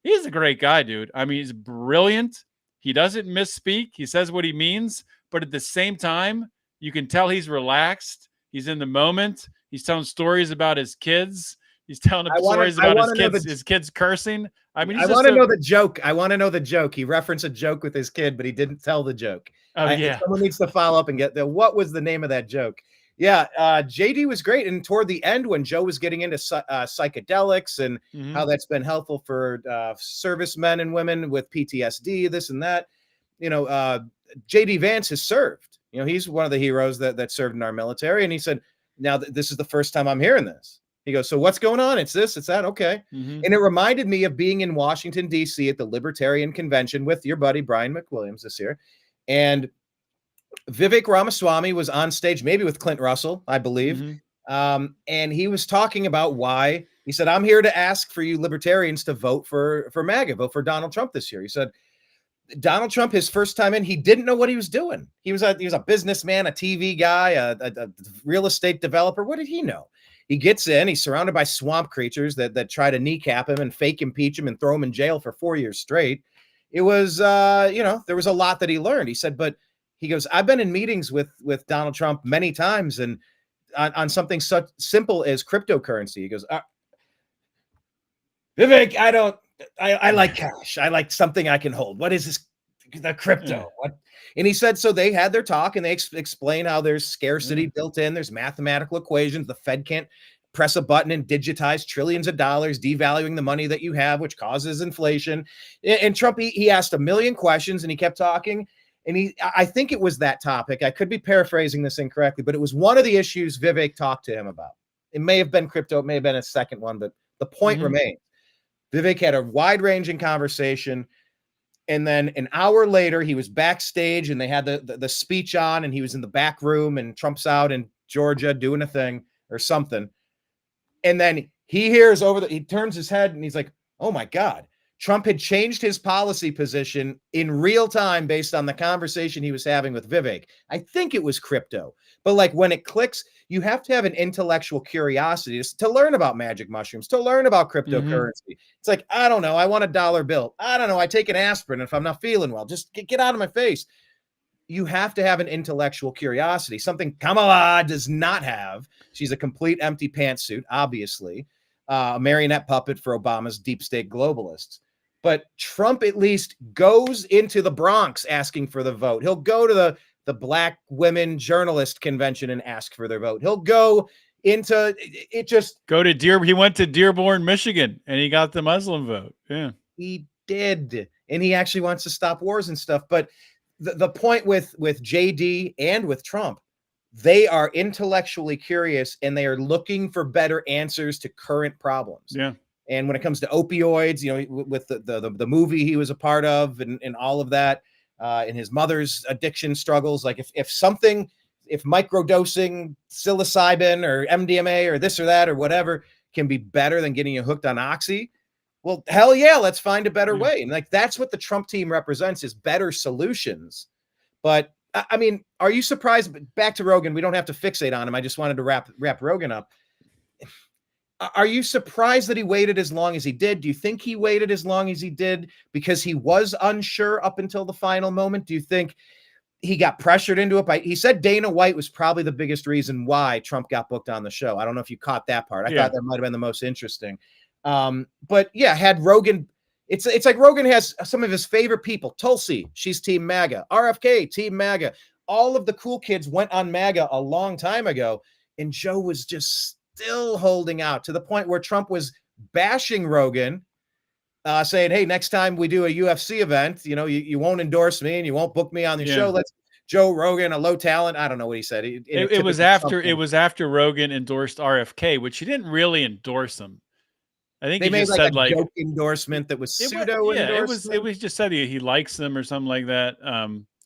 Speaker 1: he's a great guy, dude. I mean, he's brilliant. He doesn't misspeak. He says what he means, but at the same time, you can tell he's relaxed. He's in the moment. He's telling stories about his kids. He's telling stories about his kids cursing. I mean,
Speaker 2: I want to know the joke. I want to know the joke. He referenced a joke with his kid, but he didn't tell the joke.
Speaker 1: Oh, yeah.
Speaker 2: Someone needs to follow up and get what was the name of that joke? Yeah, JD was great. And toward the end, when Joe was getting into psychedelics and how that's been helpful for servicemen and women with PTSD, this and that, JD Vance has served. He's one of the heroes that served in our military. And he said, now this is the first time I'm hearing this. He goes, so what's going on? It's this, it's that. Okay. And it reminded me of being in Washington, D.C. at the Libertarian Convention with your buddy, Brian McWilliams this year. And Vivek Ramaswamy was on stage, maybe with Clint Russell, I believe. And he was talking about why he said, I'm here to ask for you libertarians to vote for MAGA, vote for Donald Trump this year. He said, Donald Trump, his first time in, he didn't know what he was doing. He was a businessman, a TV guy, a real estate developer. What did he know? He gets in, he's surrounded by swamp creatures that try to kneecap him and fake impeach him and throw him in jail for 4 years straight. It was, there was a lot that he learned. He said, but he goes, I've been in meetings with Donald Trump many times and on something such simple as cryptocurrency. He goes, Vivek, I like cash. I like something I can hold. What is this? The crypto. What? And he said, so they had their talk and they explain how there's scarcity built in. There's mathematical equations. The Fed can't press a button and digitize trillions of dollars, devaluing the money that you have, which causes inflation. And Trump, he asked a million questions and he kept talking. And I think it was that topic. I could be paraphrasing this incorrectly, but it was one of the issues Vivek talked to him about. It may have been crypto. It may have been a second one, but the point remains. Vivek had a wide-ranging conversation. And then an hour later, he was backstage and they had the speech on and he was in the back room and Trump's out in Georgia doing a thing or something. And then he hears he turns his head and he's like, oh my God, Trump had changed his policy position in real time based on the conversation he was having with Vivek. I think it was crypto, but like when it clicks, you have to have an intellectual curiosity to learn about magic mushrooms, to learn about cryptocurrency. It's like, I don't know. I want a dollar bill. I don't know. I take an aspirin if I'm not feeling well. Just get out of my face. You have to have an intellectual curiosity, something Kamala does not have. She's a complete empty pantsuit, obviously, a marionette puppet for Obama's deep state globalists. But Trump at least goes into the Bronx asking for the vote. He'll go to the Black women journalist convention and ask for their vote. He'll go into it.
Speaker 1: He went to Dearborn, Michigan, and he got the Muslim vote. Yeah,
Speaker 2: he did. And he actually wants to stop wars and stuff. But the point with JD and with Trump, they are intellectually curious and they are looking for better answers to current problems. Yeah. And when it comes to opioids, with the movie he was a part of and all of that, and his mother's addiction struggles, like if microdosing psilocybin or MDMA or this or that or whatever can be better than getting you hooked on Oxy, well, hell yeah, let's find a better way. And like, that's what the Trump team represents, is better solutions. But I mean, are you surprised? Back to Rogan, we don't have to fixate on him. I just wanted to wrap Rogan up. Are you surprised that he waited as long as he did? Do you think he waited as long as he did because he was unsure up until the final moment? Do you think he got pressured into it? He said Dana White was probably the biggest reason why Trump got booked on the show. I don't know if you caught that part. I thought that might have been the most interesting. But yeah, had Rogan, it's like Rogan has some of his favorite people. Tulsi, she's Team MAGA. RFK, Team MAGA. All of the cool kids went on MAGA a long time ago, and Joe was just still holding out to the point where Trump was bashing Rogan, saying, hey, next time we do a UFC event, you won't endorse me and you won't book me on the show. Let's Joe Rogan, a low talent. I don't know what he said.
Speaker 1: It was after Rogan endorsed RFK, which he didn't really endorse him. I think
Speaker 2: they made just said a joke endorsement that was pseudo endorsement.
Speaker 1: It was just said he likes them or something like that.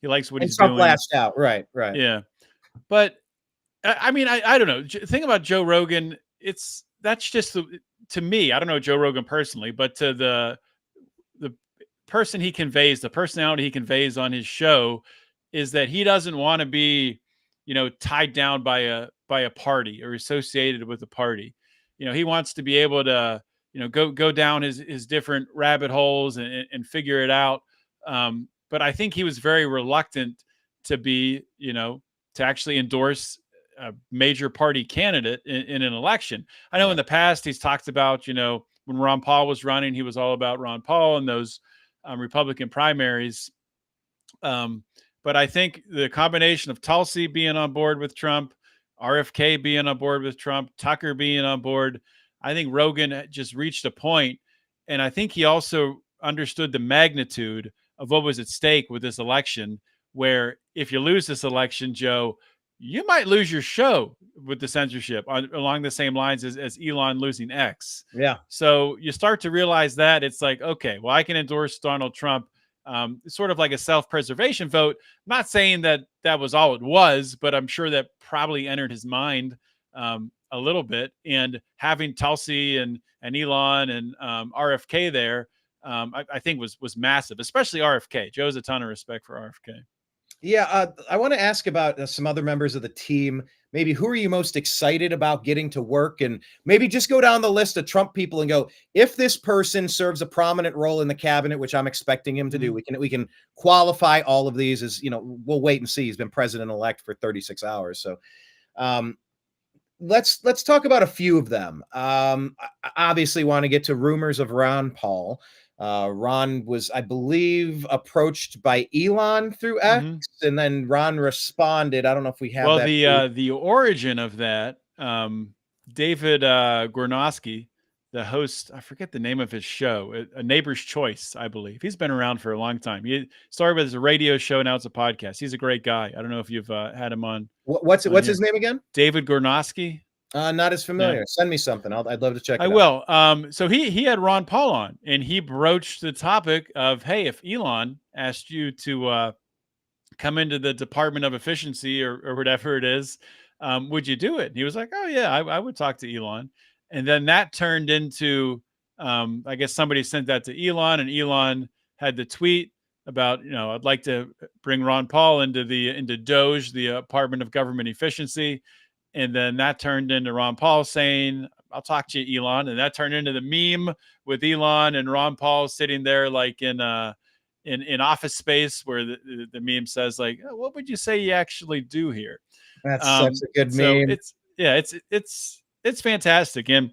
Speaker 1: He likes what he's
Speaker 2: Trump
Speaker 1: doing.
Speaker 2: Lashed out. Right.
Speaker 1: Yeah. But I mean, I don't know. The thing about Joe Rogan, that's just to me, I don't know Joe Rogan personally, but to the person he conveys, the personality he conveys on his show, is that he doesn't want to be, tied down by a party or associated with a party. He wants to be able to, go down his different rabbit holes and figure it out. But I think he was very reluctant to be, to actually endorse a major party candidate in an election. I know in the past he's talked about, when Ron Paul was running, he was all about Ron Paul and those Republican primaries. But I think the combination of Tulsi being on board with Trump, RFK being on board with Trump, Tucker being on board, I think Rogan just reached a point, and I think he also understood the magnitude of what was at stake with this election, where if you lose this election, Joe, you might lose your show with the censorship along the same lines as Elon losing X.
Speaker 2: Yeah.
Speaker 1: So you start to realize that it's like, okay, well, I can endorse Donald Trump. Sort of like a self-preservation vote. I'm not saying that was all it was, but I'm sure that probably entered his mind a little bit. And having Tulsi and Elon and RFK there, I think was massive, especially RFK. Joe has a ton of respect for RFK.
Speaker 2: Yeah, I want to ask about some other members of the team. Maybe who are you most excited about getting to work? And maybe just go down the list of Trump people and go, if this person serves a prominent role in the cabinet, which I'm expecting him to do, we can qualify all of these as, we'll wait and see. He's been president-elect for 36 hours. So let's talk about a few of them. I obviously want to get to rumors of Ron Paul. Ron was, I believe, approached by Elon through X, and then Ron responded. I don't know if we have that.
Speaker 1: Well, the origin of that, David Gornosky, the host, I forget the name of his show, A Neighbor's Choice, I believe. He's been around for a long time. He started with a radio show, now it's a podcast. He's a great guy. I don't know if you've had him on.
Speaker 2: What's his name again?
Speaker 1: David Gornosky.
Speaker 2: Not as familiar. Yeah. Send me something. I'd love to check it out.
Speaker 1: I will. So he had Ron Paul on, and he broached the topic of, hey, if Elon asked you to come into the Department of Efficiency or whatever it is, would you do it? And he was like, oh yeah, I would talk to Elon. And then that turned into, I guess somebody sent that to Elon, and Elon had the tweet about, I'd like to bring Ron Paul into DOGE, the Department of Government Efficiency. And then that turned into Ron Paul saying, I'll talk to you, Elon. And that turned into the meme with Elon and Ron Paul sitting there like in Office Space, where the meme says like, oh, what would you say you actually do here?
Speaker 2: That's such a good meme.
Speaker 1: It's fantastic. And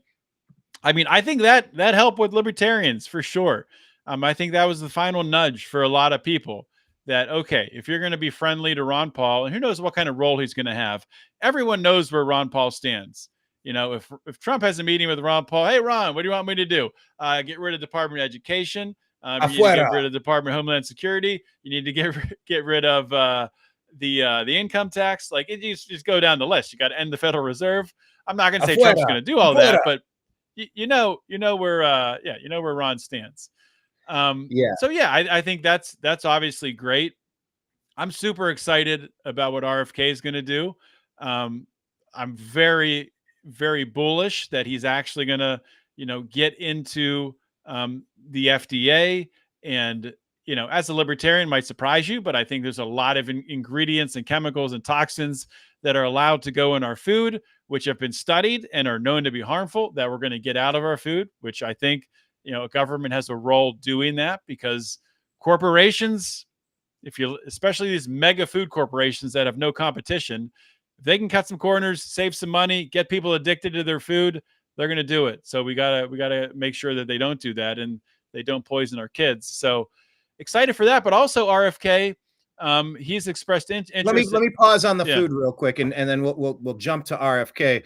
Speaker 1: I mean, I think that helped with libertarians for sure. I think that was the final nudge for a lot of people. That, okay, if you're going to be friendly to Ron Paul, and who knows what kind of role he's going to have, everyone knows where Ron Paul stands. If Trump has a meeting with Ron Paul, hey, Ron, what do you want me to do? Get rid of Department of Education. You need to get rid of Department of Homeland Security. You need to get rid of the income tax. Like, it just go down the list. You got to end the Federal Reserve. I'm not going to say Trump's going to do all that, but you know where Ron stands. So yeah, I think that's obviously great. I'm super excited about what RFK is going to do. I'm very, very bullish that he's actually going to, get into the FDA. And, as a libertarian, might surprise you, but I think there's a lot of ingredients and chemicals and toxins that are allowed to go in our food, which have been studied and are known to be harmful, that we're going to get out of our food, which I think, government has a role doing that, because corporations, especially these mega food corporations that have no competition, if they can cut some corners, save some money, get people addicted to their food, they're going to do it. So we gotta make sure that they don't do that and they don't poison our kids. So excited for that, but also RFK, he's expressed interest.
Speaker 2: Let me pause on the food real quick, and then we'll jump to RFK.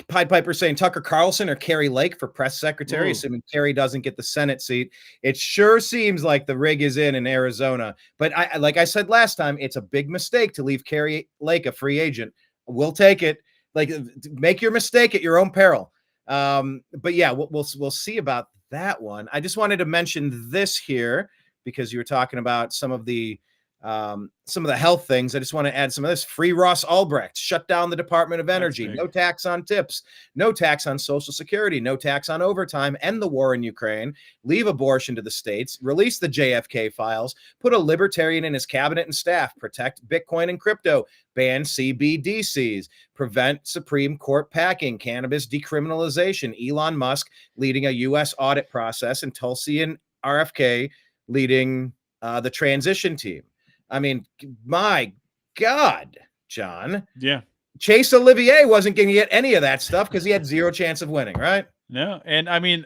Speaker 2: Pied Piper saying Tucker Carlson or Carrie Lake for press secretary, assuming Carrie doesn't get the Senate seat. It sure seems like the rig is in Arizona. But like I said last time, it's a big mistake to leave Carrie Lake a free agent. We'll take it. Like, make your mistake at your own peril. But yeah, we'll see about that one. I just wanted to mention this here because you were talking about some of the some of the health things. I just want to add some of this. Free Ross Ulbricht, shut down the Department of Energy, no tax on tips, no tax on Social Security, no tax on overtime, end the war in Ukraine, leave abortion to the states, release the JFK files, put a libertarian in his cabinet and staff, protect Bitcoin and crypto, ban CBDCs, prevent Supreme Court packing, cannabis decriminalization, Elon Musk leading a U.S. audit process, and Tulsi and RFK leading the transition team. I mean, my God, John.
Speaker 1: Yeah.
Speaker 2: Chase Olivier wasn't going to get any of that stuff because he had zero chance of winning, right?
Speaker 1: No. And I mean,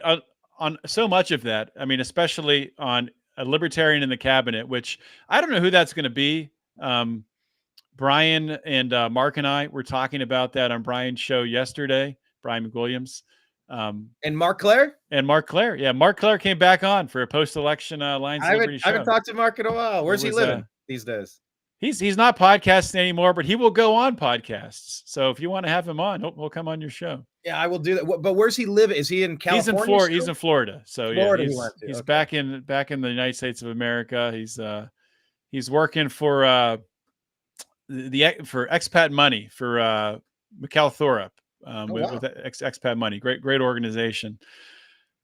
Speaker 1: on so much of that, I mean, especially on a libertarian in the cabinet, which I don't know who that's going to be. Brian and Mark and I were talking about that on Brian's show yesterday, Brian McWilliams.
Speaker 2: And Mark Claire?
Speaker 1: And Mark Claire. Yeah, Mark Claire came back on for a post-election Lions Liberty show.
Speaker 2: I haven't talked to Mark in a while. Where's he living these days?
Speaker 1: He's not podcasting anymore, but he will go on podcasts. So if you want to have him on, he'll come on your show.
Speaker 2: Yeah, I will do that. But where's he live? Is he in California?
Speaker 1: He's in Florida. So
Speaker 2: Florida
Speaker 1: yeah, he's back in the United States of America. He's working for for Expat Money for Mikhail Thorup with Expat Money. Great organization.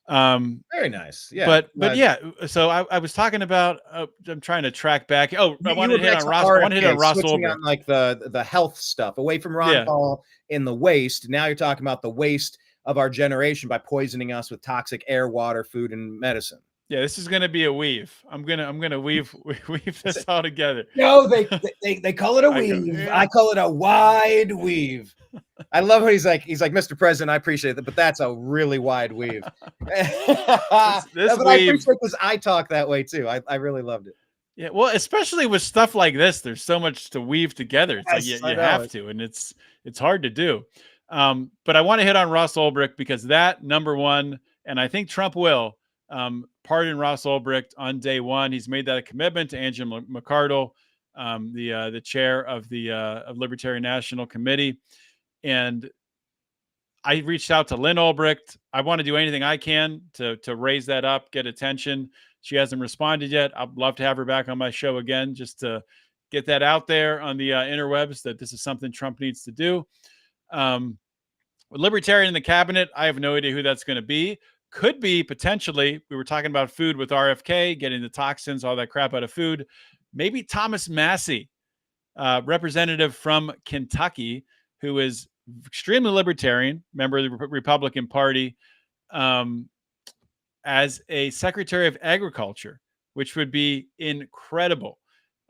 Speaker 2: Very nice. Yeah.
Speaker 1: But yeah, so I was talking about I'm trying to track back. I wanted to hit on Ross Ulbricht.
Speaker 2: On like the health stuff away from Ron Paul in the waste. Now you're talking about the waste of our generation by poisoning us with toxic air, water, food, and medicine.
Speaker 1: Yeah, this is gonna be a weave. I'm gonna weave this all together.
Speaker 2: No, they call it a weave. I call it a wide weave. I love what he's like, Mr. President, I appreciate that, but that's a really wide weave. I appreciate because I talk that way too. I really loved it.
Speaker 1: Yeah, well, especially with stuff like this, there's so much to weave together. It's you have to, and it's hard to do. But I want to hit on Ross Ulbricht because that number one, and I think Trump will. Pardon Ross Ulbricht on day one. He's made that a commitment to Angela McArdle, the chair of the of Libertarian National Committee. And I reached out to Lynn Ulbricht. I want to do anything I can to raise that up, get attention. She hasn't responded yet. I'd love to have her back on my show again, just to get that out there on the interwebs that this is something Trump needs to do. With Libertarian in the cabinet, I have no idea who that's going to be. Could be potentially, we were talking about food with RFK, getting the toxins, all that crap out of food. Maybe Thomas Massie, representative from Kentucky, who is extremely libertarian, member of the Republican Party, as a Secretary of Agriculture, which would be incredible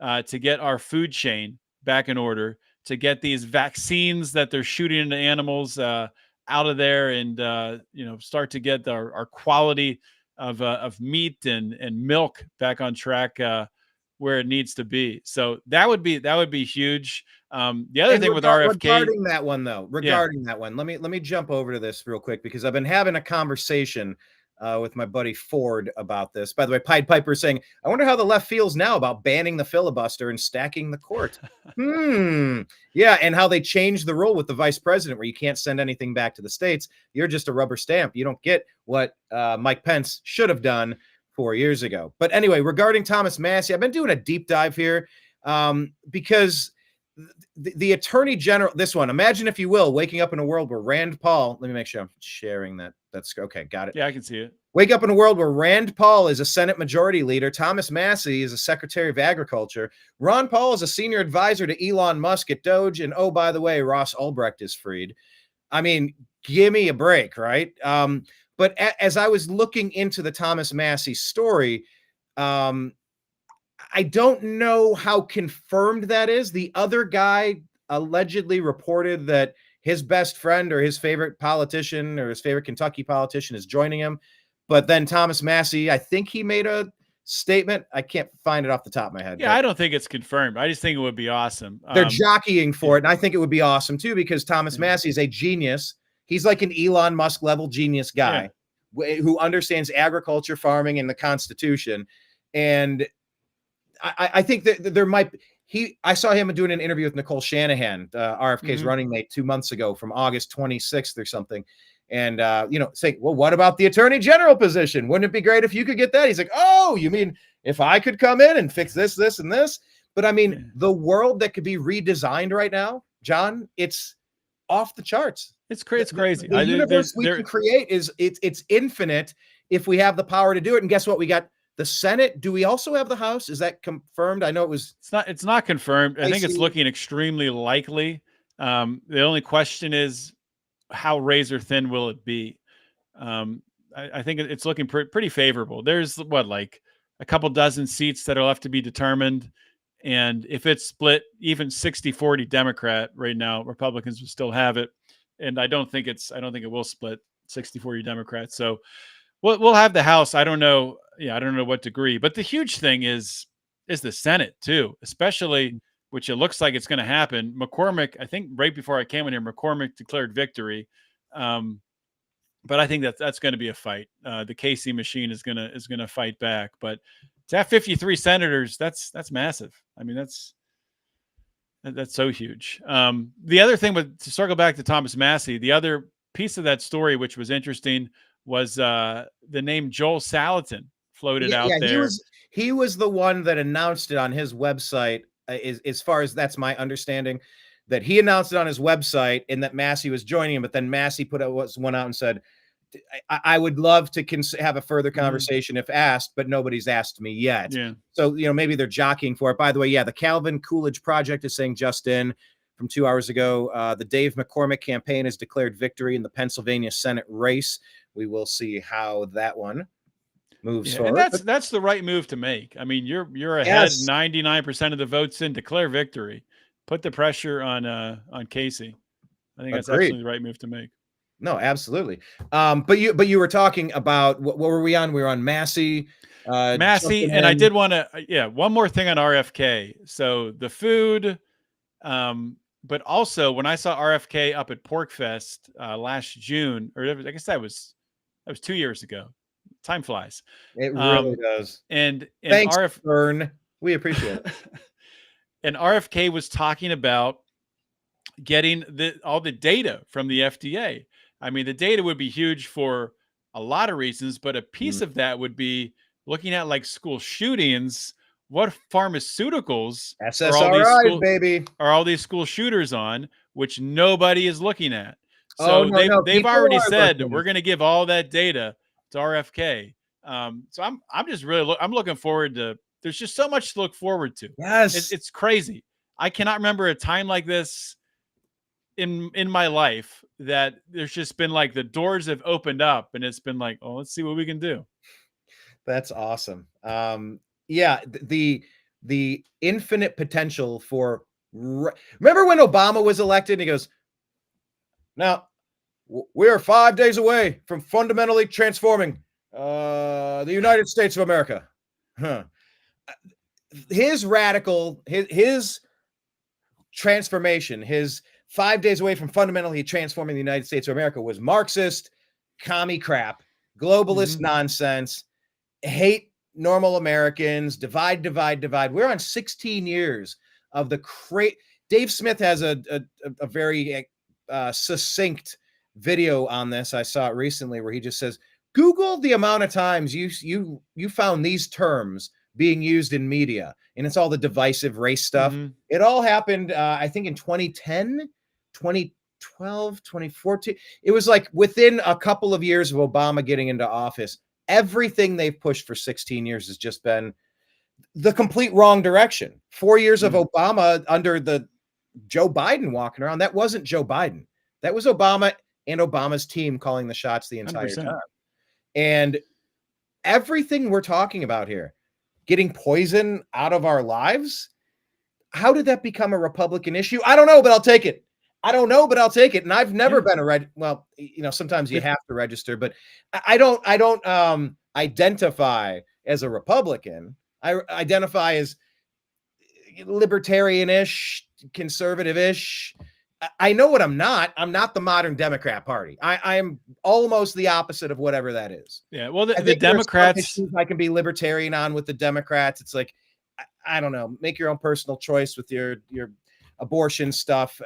Speaker 1: to get our food chain back in order, to get these vaccines that they're shooting into animals out of there, and start to get our quality of meat and milk back on track where it needs to be. So that would be huge. The other thing with RFK,
Speaker 2: regarding that one, let me jump over to this real quick because I've been having a conversation with my buddy Ford about this. By the way, Pied Piper saying, I wonder how the left feels now about banning the filibuster and stacking the court. Yeah, and how they changed the rule with the vice president where you can't send anything back to the states. You're just a rubber stamp. You don't get what Mike Pence should have done 4 years ago. But anyway, regarding Thomas Massie, I've been doing a deep dive here because the attorney general, this one, imagine if you will, waking up in a world where Rand Paul, let me make sure I'm sharing that. That's okay. Got it.
Speaker 1: Yeah, I can see it.
Speaker 2: Wake up in a world where Rand Paul is a Senate Majority Leader. Thomas Massie is a Secretary of Agriculture. Ron Paul is a senior advisor to Elon Musk at Doge. And oh, by the way, Ross Ulbricht is freed. I mean, give me a break, right? But as I was looking into the Thomas Massie story, I don't know how confirmed that is. The other guy allegedly reported that his best friend or his favorite politician or his favorite Kentucky politician is joining him. But then Thomas Massie, I think he made a statement. I can't find it off the top of my head.
Speaker 1: Yeah, I don't think it's confirmed. I just think it would be awesome.
Speaker 2: They're jockeying for it. And I think it would be awesome too, because Thomas Massie is a genius. He's like an Elon Musk level genius guy who understands agriculture, farming, and the Constitution. And I think that there might I saw him doing an interview with Nicole Shanahan, RFK's running mate 2 months ago from August 26th or something. And, saying, well, what about the attorney general position? Wouldn't it be great if you could get that? He's like, oh, you mean if I could come in and fix this, this, and this? But I mean, the world that could be redesigned right now, John, it's off the charts.
Speaker 1: It's crazy.
Speaker 2: The universe we can create it's infinite if we have the power to do it. And guess what? We got the Senate. Do we also have the House? Is that confirmed? I know
Speaker 1: it's not confirmed. I think it's looking extremely likely. The only question is, how razor thin will it be? I think it's looking pretty favorable. There's like a couple dozen seats that are left to be determined. And if it's split even 60-40 Democrat right now, Republicans will still have it. And I don't think it will split 60-40 Democrats. So we'll have the House. I don't know. Yeah, I don't know what degree, but the huge thing is the Senate too, especially, which it looks like it's going to happen. McCormick, I think right before I came in here, McCormick declared victory. But I think that's going to be a fight. The Casey machine is going to fight back, but to have 53 senators, that's massive. I mean, that's so huge. The other thing, to circle back to Thomas Massie, the other piece of that story, which was interesting, was the name Joel Salatin floated out there.
Speaker 2: He was the one that announced it on his website. As far as that's my understanding, that he announced it on his website and that Massie was joining him. But then Massie put one out and said, I would love to have a further conversation if asked, but nobody's asked me yet.
Speaker 1: Yeah.
Speaker 2: So, maybe they're jockeying for it. By the way, the Calvin Coolidge Project is saying just in from 2 hours ago, the Dave McCormick campaign has declared victory in the Pennsylvania Senate race. We will see how that one moves forward.
Speaker 1: And that's the right move to make. I mean, you're ahead 99% of the votes in, declare victory. Put the pressure on Casey. I think that's absolutely the right move to make.
Speaker 2: No, absolutely. But you were talking about what were we on? We were on Massie.
Speaker 1: And I did want to, one more thing on RFK. So the food, but also when I saw RFK up at PorkFest last June, or I guess that was 2 years ago. Time flies.
Speaker 2: It really does.
Speaker 1: And
Speaker 2: thanks, Vern. We appreciate it.
Speaker 1: And RFK was talking about getting all the data from the FDA. I mean, the data would be huge for a lot of reasons, but a piece of that would be looking at like school shootings. What pharmaceuticals are all these school shooters on, which nobody is looking at? So they've already said we're going to give all that data to RFK. So I'm just really I'm looking forward to. There's just so much to look forward to.
Speaker 2: Yes,
Speaker 1: it's crazy. I cannot remember a time like this in my life that there's just been like the doors have opened up and it's been like, oh, let's see what we can do.
Speaker 2: That's awesome. The infinite potential for remember when Obama was elected and he goes, now we are 5 days away from fundamentally transforming the United States of America. His transformation, his 5 days away from fundamentally transforming the United States of America was Marxist, commie crap, globalist nonsense, hate normal Americans, divide. We're on 16 years of the Dave Smith has a very succinct video on this. I saw it recently where he just says, Google the amount of times you found these terms being used in media, and it's all the divisive race stuff. It all happened, I think, in 2010, 2012, 2014. It was like within a couple of years of Obama getting into office, everything they've pushed for 16 years has just been the complete wrong direction. 4 years of Obama under the Joe Biden walking around, that wasn't Joe Biden. That was Obama and Obama's team calling the shots the entire
Speaker 1: 100%.
Speaker 2: time. And everything we're talking about here, getting poison out of our lives, how did that become a Republican issue? I don't know, but I'll take it. And I've never been sometimes you have to register, but I don't identify as a Republican. I identify as libertarian-ish, conservative-ish. I know what I'm not. I'm not the modern Democrat Party. I am almost the opposite of whatever that is.
Speaker 1: Yeah. Well, the Democrats,
Speaker 2: I can be libertarian on with the Democrats. It's like, I don't know, make your own personal choice with your abortion stuff.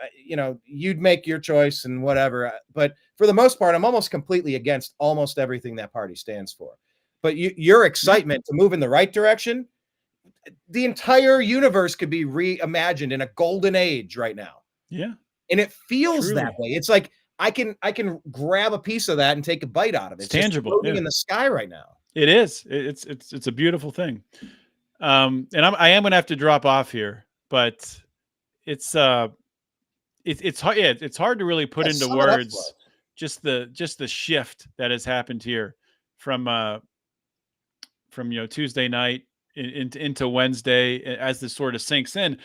Speaker 2: You'd make your choice and whatever. But for the most part, I'm almost completely against almost everything that party stands for. But your excitement to move in the right direction, the entire universe could be reimagined in a golden age right now.
Speaker 1: Yeah.
Speaker 2: And it feels that
Speaker 1: Truly.
Speaker 2: way. It's like I can grab a piece of that and take a bite out of it.
Speaker 1: It's
Speaker 2: It's just
Speaker 1: tangible.
Speaker 2: floating
Speaker 1: Yeah.
Speaker 2: in the sky right now.
Speaker 1: It is. It's a beautiful thing. And I am gonna have to drop off here, but it's it's hard. Yeah, it's hard to really put
Speaker 2: Yeah,
Speaker 1: into
Speaker 2: sum it up for us.
Speaker 1: words just the shift that has happened here from Tuesday night into Wednesday as this sort of sinks in.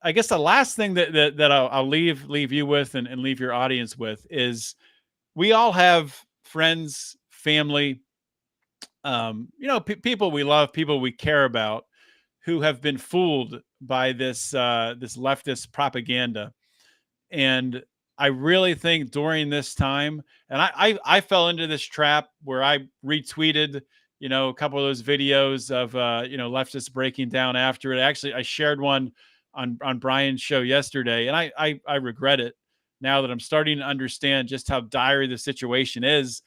Speaker 1: I guess the last thing that I'll leave you with and leave your audience with is we all have friends, family, people we love, people we care about, who have been fooled by this leftist propaganda. And I really think during this time, and I fell into this trap where I retweeted, a couple of those videos of leftists breaking down after it. Actually, I shared one on Brian's show yesterday, and I regret it now that I'm starting to understand just how dire the situation is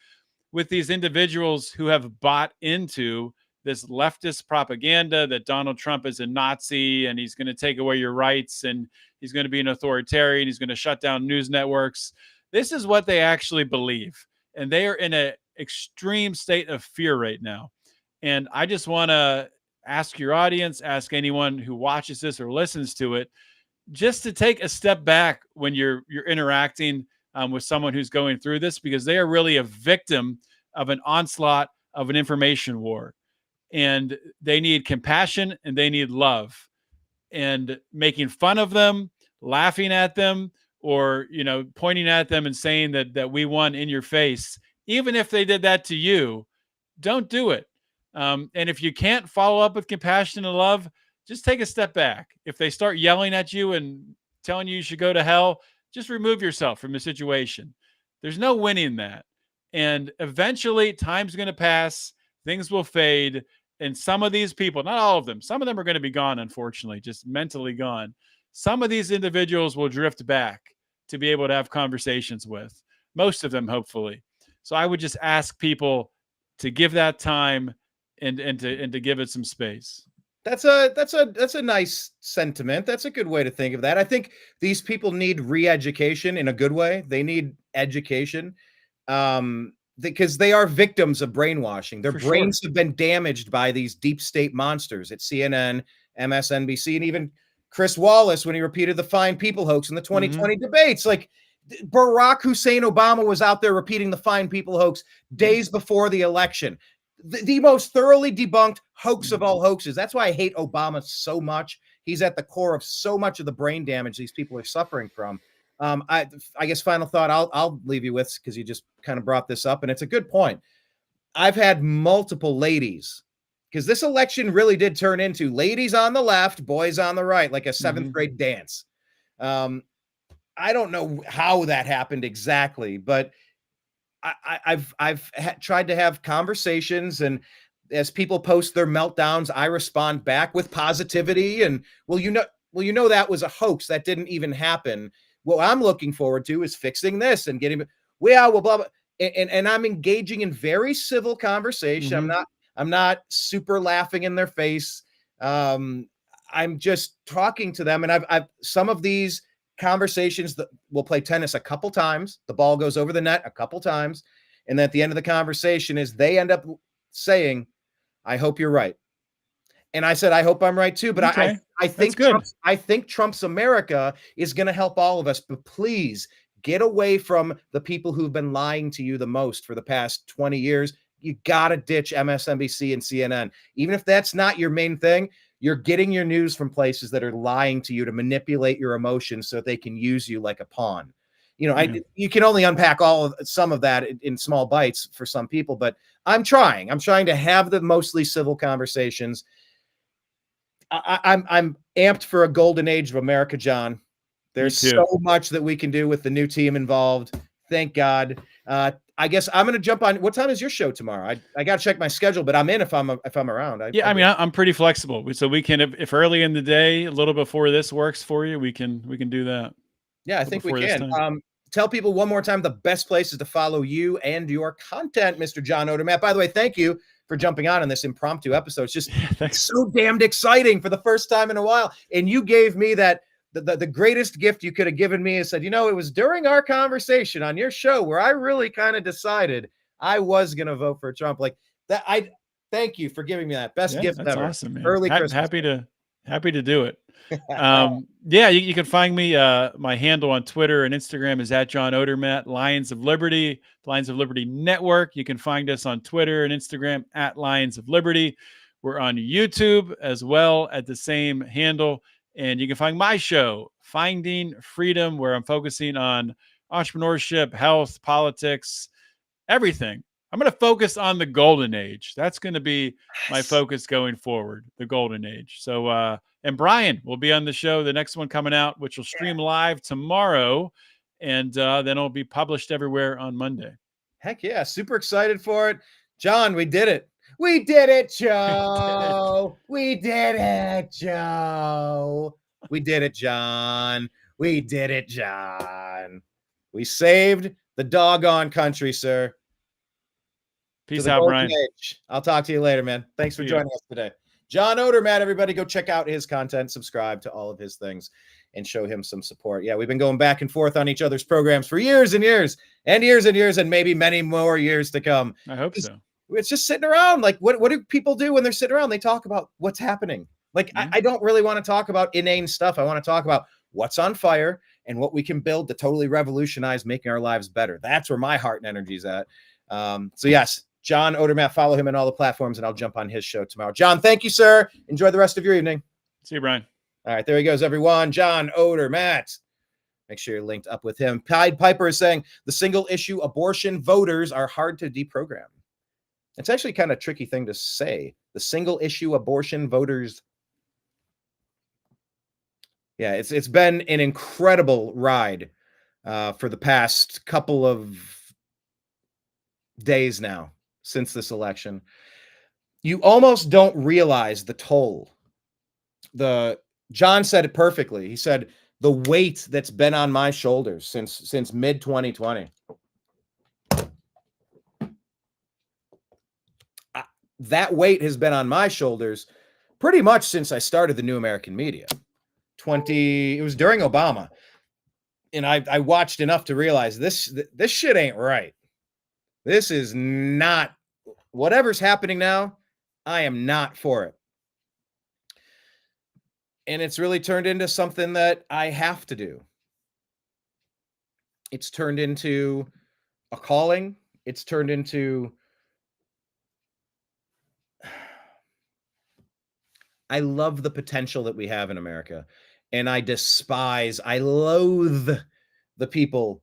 Speaker 1: with these individuals who have bought into this leftist propaganda that Donald Trump is a Nazi and he's going to take away your rights and he's going to be an authoritarian. He's going to shut down news networks. This is what they actually believe. And they are in an extreme state of fear right now. And I just want to ask your audience, ask anyone who watches this or listens to it, just to take a step back when you're interacting with someone who's going through this, because they are really a victim of an onslaught of an information war, and they need compassion and they need love. And making fun of them, laughing at them, or pointing at them and saying that we won in your face, even if they did that to you, don't do it. And if you can't follow up with compassion and love, just take a step back. If they start yelling at you and telling you should go to hell, just remove yourself from the situation. There's no winning that. And eventually, time's going to pass, things will fade. And some of these people, not all of them, some of them are going to be gone, unfortunately, just mentally gone. Some of these individuals will drift back to be able to have conversations with, most of them, hopefully. So I would just ask people to give that time and to give it some space.
Speaker 2: That's a nice sentiment. That's a good way to think of that. I think these people need re-education in a good way. They need education because they are victims of brainwashing. Their
Speaker 1: For
Speaker 2: brains
Speaker 1: sure.
Speaker 2: have been damaged by these deep state monsters at CNN, MSNBC, and even Chris Wallace when he repeated the fine people hoax in the 2020 debates. Like Barack Hussein Obama was out there repeating the fine people hoax days before the election. The most thoroughly debunked hoax of all hoaxes. That's why I hate Obama so much. He's at the core of so much of the brain damage these people are suffering from. I guess final thought I'll leave you with, because you just kind of brought this up, and it's a good point. I've had multiple ladies, because this election really did turn into ladies on the left, boys on the right, like a seventh grade dance. I don't know how that happened exactly, but I've tried to have conversations, and as people post their meltdowns, I respond back with positivity. And well, that was a hoax. That didn't even happen. What I'm looking forward to is fixing this and getting, blah, blah. And I'm engaging in very civil conversation. I'm not super laughing in their face. I'm just talking to them. And I've some of these conversations that we'll play tennis a couple times. The ball goes over the net a couple times. And then at the end of the conversation is they end up saying, I hope you're right. And I said, I hope I'm right too. But
Speaker 1: Okay.
Speaker 2: I think Trump's America is going to help all of us. But please get away from the people who've been lying to you the most for the past 20 years. You got to ditch MSNBC and CNN. Even if that's not your main thing, you're getting your news from places that are lying to you to manipulate your emotions so that they can use you like a pawn. You can only unpack some of that in small bites for some people, but I'm trying to have the mostly civil conversations. I'm amped for a golden age of America, John. There's so much that we can do with the new team involved. Thank God. I guess I'm going to jump on. What time is your show tomorrow? I got to check my schedule, but I'm in if I'm around.
Speaker 1: I'm pretty flexible. So we can, if early in the day, a little before this works for you, we can do that.
Speaker 2: Yeah, I think we can. Tell people one more time the best places to follow you and your content, Mr. John Odermatt. By the way, thank you for for jumping on this impromptu episode. It's just
Speaker 1: Thanks.
Speaker 2: so damned exciting for the first time in a while. And you gave me that the greatest gift you could have given me is said, it was during our conversation on your show where I really kind of decided I was going to vote for Trump. Like that. I thank you for giving me that best gift
Speaker 1: that's
Speaker 2: ever.
Speaker 1: awesome, man.
Speaker 2: Early Christmas.
Speaker 1: Happy to do it. You can find me. My handle on Twitter and Instagram is at John Odermatt, Lions of Liberty, Lions of Liberty Network. You can find us on Twitter and Instagram at Lions of Liberty. We're on YouTube as well at the same handle. And you can find my show, Finding Freedom, where I'm focusing on entrepreneurship, health, politics, everything. I'm going to focus on the golden age. That's going to be my focus going forward, the golden age. So, and Brian will be on the show, the next one coming out, which will stream live tomorrow. And then it'll be published everywhere on Monday.
Speaker 2: Heck yeah. Super excited for it. John, we did it. We did it, Joe. We did it, Joe. We did it, John. We did it, John. We saved the doggone country, sir.
Speaker 1: Peace out, Brian.
Speaker 2: I'll talk to you later, man. Thanks for joining us today. John Odermatt, everybody go check out his content, subscribe to all of his things, and show him some support. Yeah, we've been going back and forth on each other's programs for years and years and years and years and maybe many more years to come.
Speaker 1: I hope so.
Speaker 2: It's just sitting around. Like, what do people do when they're sitting around? They talk about what's happening. Like, I don't really want to talk about inane stuff. I want to talk about what's on fire and what we can build to totally revolutionize making our lives better. That's where my heart and energy is at. So yes, John Odermatt, follow him on all the platforms, and I'll jump on his show tomorrow. John, thank you, sir. Enjoy the rest of your evening.
Speaker 1: See you, Brian.
Speaker 2: All right, there he goes, everyone. John Odermatt. Make sure you're linked up with him. Pied Piper is saying the single issue abortion voters are hard to deprogram. It's actually kind of a tricky thing to say. The single issue abortion voters. Yeah, it's been an incredible ride for the past couple of days now since this election. You almost don't realize the toll. John said it perfectly. He said the weight that's been on my shoulders since mid 2020. That weight has been on my shoulders pretty much since I started the New American Media. It was during Obama. And I watched enough to realize this shit ain't right. This is not, whatever's happening now, I am not for it. And it's really turned into something that I have to do. It's turned into a calling. It's turned into, I love the potential that we have in America. And I loathe the people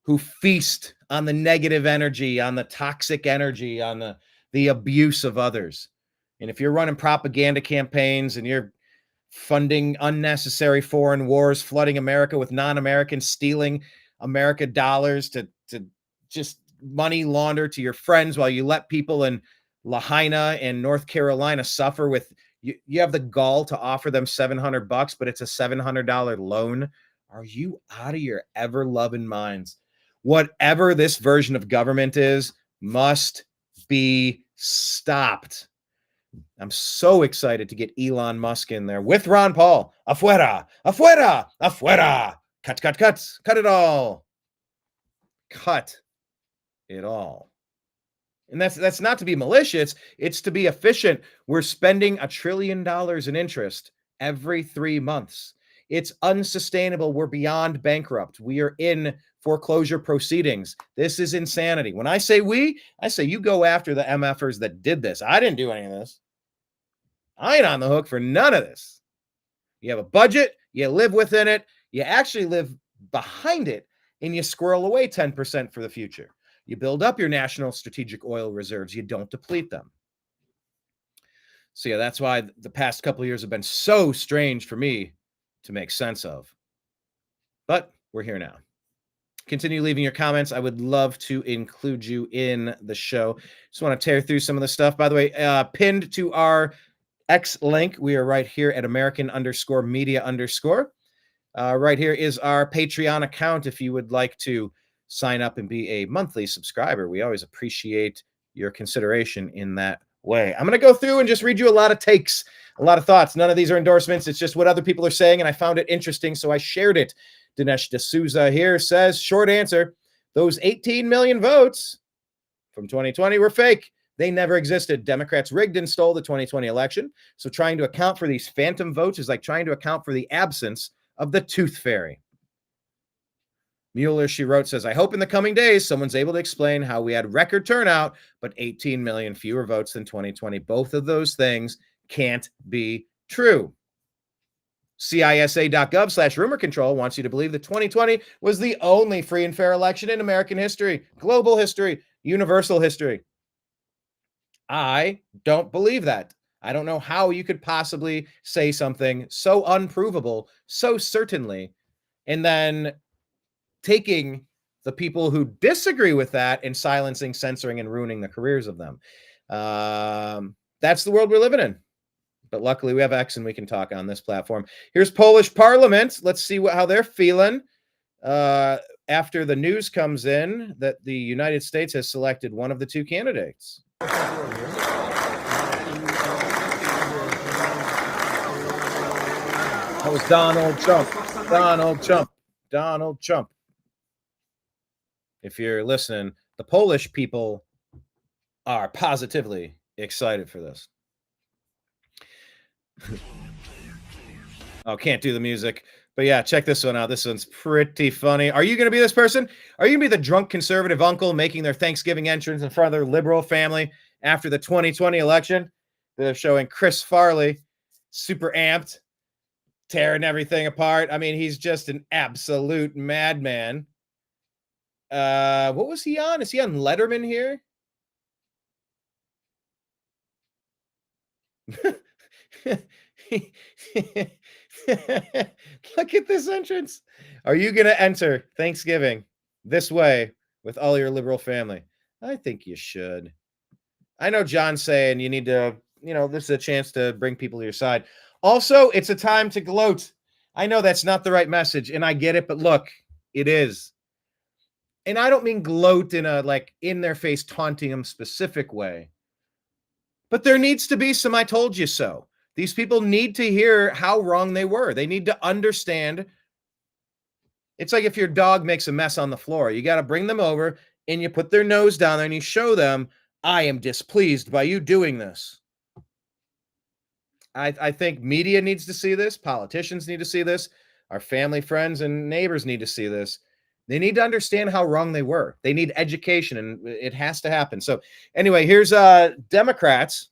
Speaker 2: who feast on the negative energy, on the toxic energy, on the abuse of others. And if you're running propaganda campaigns and you're funding unnecessary foreign wars, flooding America with non-Americans, stealing America dollars to just money launder to your friends while you let people in Lahaina and North Carolina suffer with, you have the gall to offer them $700, but it's a $700 loan. Are you out of your ever-loving minds? Whatever this version of government is must be stopped. I'm so excited to get Elon Musk in there with Ron Paul. Afuera, afuera, afuera. Cut it all. Cut it all. And that's not to be malicious. It's to be efficient. We're spending $1 trillion in interest every 3 months. It's unsustainable. We're beyond bankrupt. We are in foreclosure proceedings. This is insanity. When I say we, I say you go after the MFers that did this. I didn't do any of this. I ain't on the hook for none of this. You have a budget, you live within it, you actually live behind it, and you squirrel away 10% for the future. You build up your national strategic oil reserves. You don't deplete them. So yeah, that's why the past couple of years have been so strange for me to make sense of. But we're here now. Continue leaving your comments. I would love to include you in the show. Just want to tear through some of the stuff. By the way, pinned to our X link, we are right here at American_media_. Right here is our Patreon account if you would like to sign up and be a monthly subscriber. We always appreciate your consideration in that way. I'm going to go through and just read you a lot of takes, a lot of thoughts. None of these are endorsements. It's just what other people are saying, and I found it interesting, so I shared it. Dinesh D'Souza here says, short answer, those 18 million votes from 2020 were fake. They never existed. Democrats rigged and stole the 2020 election. So trying to account for these phantom votes is like trying to account for the absence of the tooth fairy. Mueller, she wrote, says, I hope in the coming days someone's able to explain how we had record turnout, but 18 million fewer votes than 2020. Both of those things can't be true. CISA.gov/rumor control wants you to believe that 2020 was the only free and fair election in American history, global history, universal history. I don't believe that. I don't know how you could possibly say something so unprovable, so certainly, and then taking the people who disagree with that and silencing, censoring, and ruining the careers of them. That's the world we're living in. But luckily we have X and we can talk on this platform. Here's Polish Parliament. Let's see how they're feeling after the news comes in that the United States has selected one of the two candidates. That was Donald Trump. Donald Trump. Donald Trump. If you're listening, the Polish people are positively excited for this. Oh, can't do the music. But yeah, check this one out. This one's pretty funny. Are you going to be this person? Are you going to be the drunk conservative uncle making their Thanksgiving entrance in front of their liberal family after the 2020 election? They're showing Chris Farley, super amped, tearing everything apart. I mean, he's just an absolute madman. What was he on? Is he on Letterman here? Look at this entrance. Are you going to enter Thanksgiving this way with all your liberal family? I think you should. I know John's saying you need to, this is a chance to bring people to your side. Also, it's a time to gloat. I know that's not the right message, and I get it, but look, it is. And I don't mean gloat in a in their face taunting them specific way. But there needs to be some I told you so. These people need to hear how wrong they were. They need to understand. It's like if your dog makes a mess on the floor, you got to bring them over and you put their nose down there and you show them, I am displeased by you doing this. I think media needs to see this. Politicians need to see this. Our family, friends, and neighbors need to see this. They need to understand how wrong they were. They need education, and it has to happen. So anyway, here's Democrats.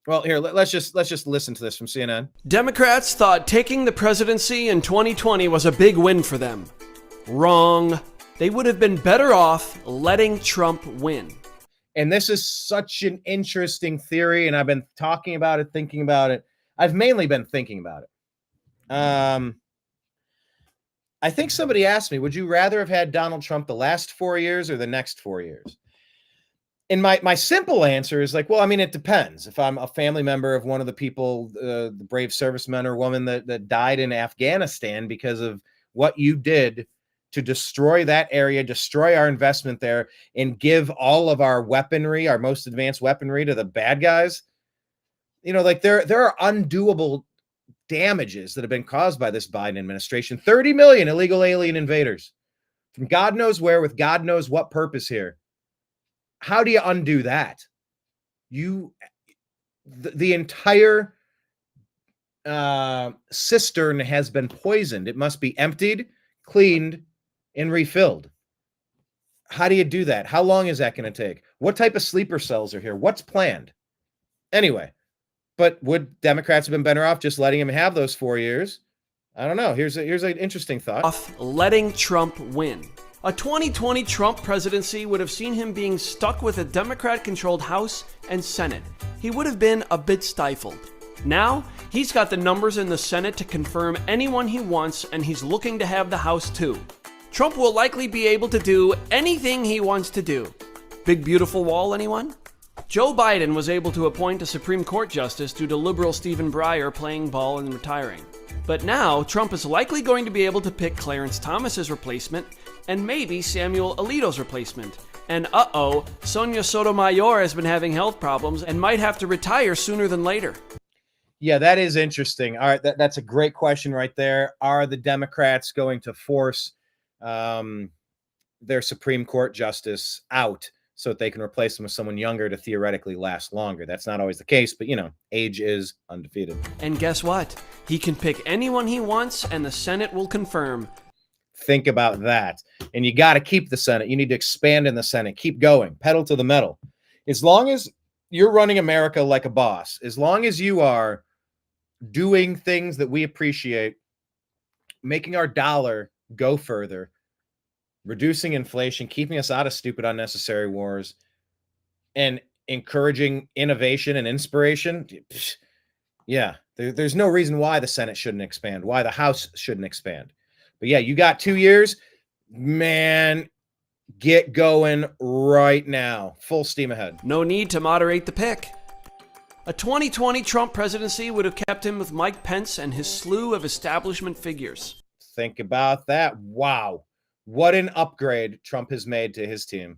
Speaker 2: Well, here, let's just listen to this from CNN.
Speaker 3: Democrats thought taking the presidency in 2020 was a big win for them. Wrong. They would have been better off letting Trump win.
Speaker 2: And this is such an interesting theory, and I've been talking about it, thinking about it. I've mainly been thinking about it. I think somebody asked me, would you rather have had Donald Trump the last 4 years or the next 4 years? And my simple answer is well, I mean, it depends. If I'm a family member of one of the people, the brave servicemen or woman that died in Afghanistan because of what you did to destroy that area, destroy our investment there, and give all of our weaponry, our most advanced weaponry, to the bad guys, there are undoable damages that have been caused by this Biden administration. 30 million illegal alien invaders from God knows where with God knows what purpose here. How do you undo that? The entire cistern has been poisoned. It must be emptied, cleaned, and refilled. How do you do that? How long is that going to take? What type of sleeper cells are here? What's planned? Anyway, but would Democrats have been better off just letting him have those 4 years? I don't know. Here's an interesting thought.
Speaker 3: Off letting Trump win. A 2020 Trump presidency would have seen him being stuck with a Democrat-controlled House and Senate. He would have been a bit stifled. Now, he's got the numbers in the Senate to confirm anyone he wants, and he's looking to have the House too. Trump will likely be able to do anything he wants to do. Big beautiful wall, anyone? Joe Biden was able to appoint a Supreme Court justice due to liberal Stephen Breyer playing ball and retiring. But now, Trump is likely going to be able to pick Clarence Thomas's replacement and maybe Samuel Alito's replacement. And uh-oh, Sonia Sotomayor has been having health problems and might have to retire sooner than later.
Speaker 2: Yeah, that is interesting. All right, that's a great question right there. Are the Democrats going to force their Supreme Court justice out so that they can replace him with someone younger to theoretically last longer? That's not always the case, but, age is undefeated.
Speaker 3: And guess what? He can pick anyone he wants, and the Senate will confirm.
Speaker 2: Think about that. And you got to keep the Senate. You need to expand in the Senate. Keep going. Pedal to the metal. As long as you're running America like a boss, as long as you are doing things that we appreciate, making our dollar go further, reducing inflation, keeping us out of stupid, unnecessary wars, and encouraging innovation and inspiration, yeah, there's no reason why the Senate shouldn't expand, why the House shouldn't expand. But yeah, you got 2 years, man, get going right now. Full steam ahead.
Speaker 3: No need to moderate the pick. A 2020 Trump presidency would have kept him with Mike Pence and his slew of establishment figures.
Speaker 2: Think about that. Wow. What an upgrade Trump has made to his team.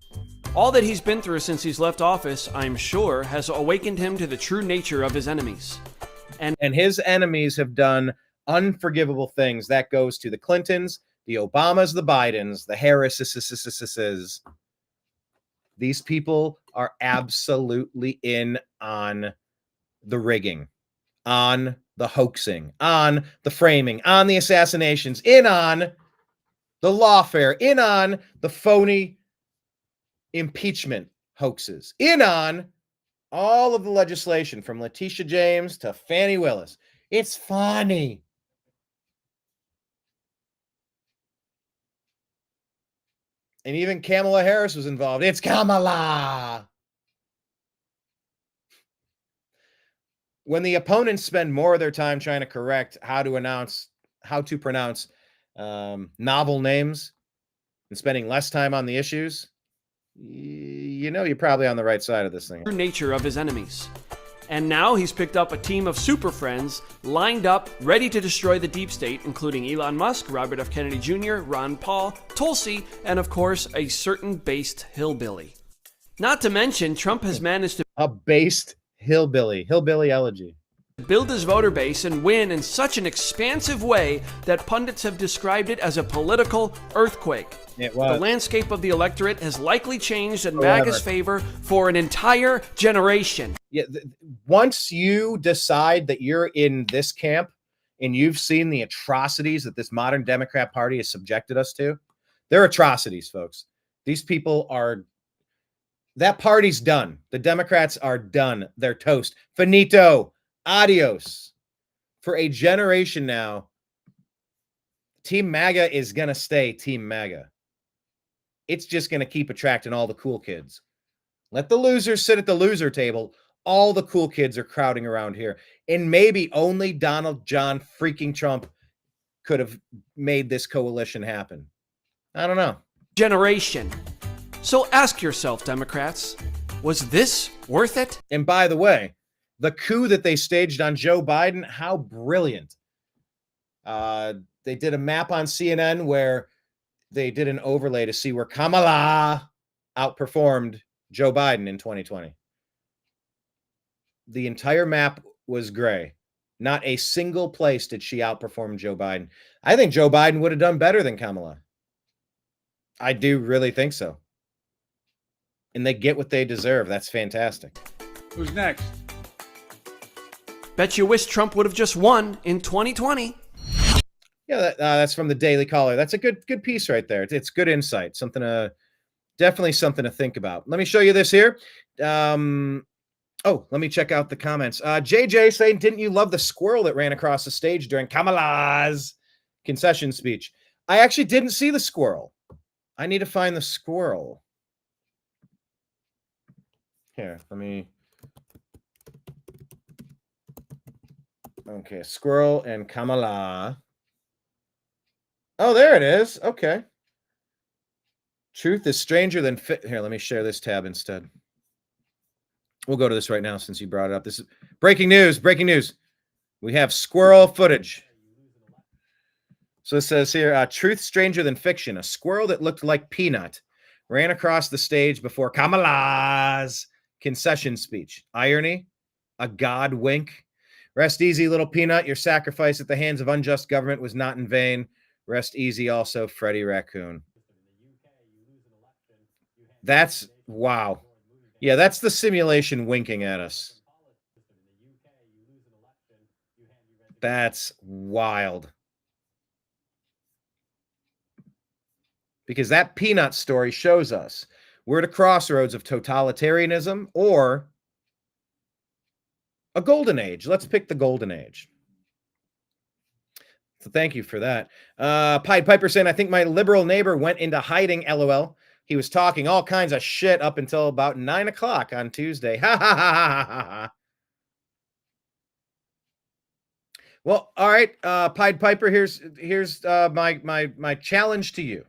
Speaker 3: All that he's been through since he's left office, I'm sure, has awakened him to the true nature of his enemies.
Speaker 2: And his enemies have done unforgivable things. That goes to the Clintons, the Obamas, the Bidens, the Harrises. These people are absolutely in on the rigging, on the hoaxing, on the framing, on the assassinations, in on the lawfare, in on the phony impeachment hoaxes, in on all of the legislation from Letitia James to Fani Willis. It's funny. And even Kamala Harris was involved. It's Kamala. When the opponents spend more of their time trying to correct how to pronounce novel names and spending less time on the issues, you're probably on the right side of this thing.
Speaker 3: True nature of his enemies. And now he's picked up a team of super friends lined up, ready to destroy the deep state, including Elon Musk, Robert F. Kennedy Jr., Ron Paul, Tulsi, and of course, a certain based hillbilly. Not to mention, Trump has managed to
Speaker 2: a based hillbilly elegy.
Speaker 3: Build his voter base and win in such an expansive way that pundits have described it as a political earthquake.
Speaker 2: It was.
Speaker 3: The landscape of the electorate has likely changed in MAGA's favor for an entire generation.
Speaker 2: Yeah, once you decide that you're in this camp and you've seen the atrocities that this modern Democrat Party has subjected us to, they're atrocities, folks. These people are, that party's done. The Democrats are done. They're toast. Finito. Adios. For a generation now, Team MAGA is going to stay Team MAGA. It's just going to keep attracting all the cool kids. Let the losers sit at the loser table. All the cool kids are crowding around here. And maybe only Donald John freaking Trump could have made this coalition happen. I don't know.
Speaker 3: Generation. So ask yourself, Democrats, was this worth it?
Speaker 2: And by the way, the coup that they staged on Joe Biden, how brilliant. They did a map on CNN where they did an overlay to see where Kamala outperformed Joe Biden in 2020. The entire map was gray. Not a single place did she outperform Joe Biden. I think Joe Biden would have done better than Kamala. I do really think so. And they get what they deserve. That's fantastic.
Speaker 1: Who's next?
Speaker 3: Bet you wish Trump would have just won in 2020.
Speaker 2: Yeah, that's from the Daily Caller. That's a good piece right there. It's good insight. Definitely something to think about. Let me show you this here. Let me check out the comments. JJ saying, didn't you love the squirrel that ran across the stage during Kamala's concession speech? I actually didn't see the squirrel. I need to find the squirrel. Here, Okay, squirrel and Kamala. Oh, there it is. Okay. Truth is stranger than fit. Here, let me share this tab instead. We'll go to this right now since you brought it up. This is breaking news. Breaking news. We have squirrel footage. So it says here, truth stranger than fiction. A squirrel that looked like Peanut ran across the stage before Kamala's concession speech. Irony, a God wink. Rest easy, little peanut. Your sacrifice at the hands of unjust government was not in vain. Rest easy also, Freddie Raccoon. That's wow. Yeah, that's the simulation winking at us. That's wild. Because that peanut story shows us we're at a crossroads of totalitarianism or a golden age. Let's pick the golden age. So thank you for that. Pied Piper saying, I think my liberal neighbor went into hiding, LOL. He was talking all kinds of shit up until about 9 o'clock on Tuesday. Ha ha ha ha ha ha. Well, all right, Pied Piper, here's my challenge to you.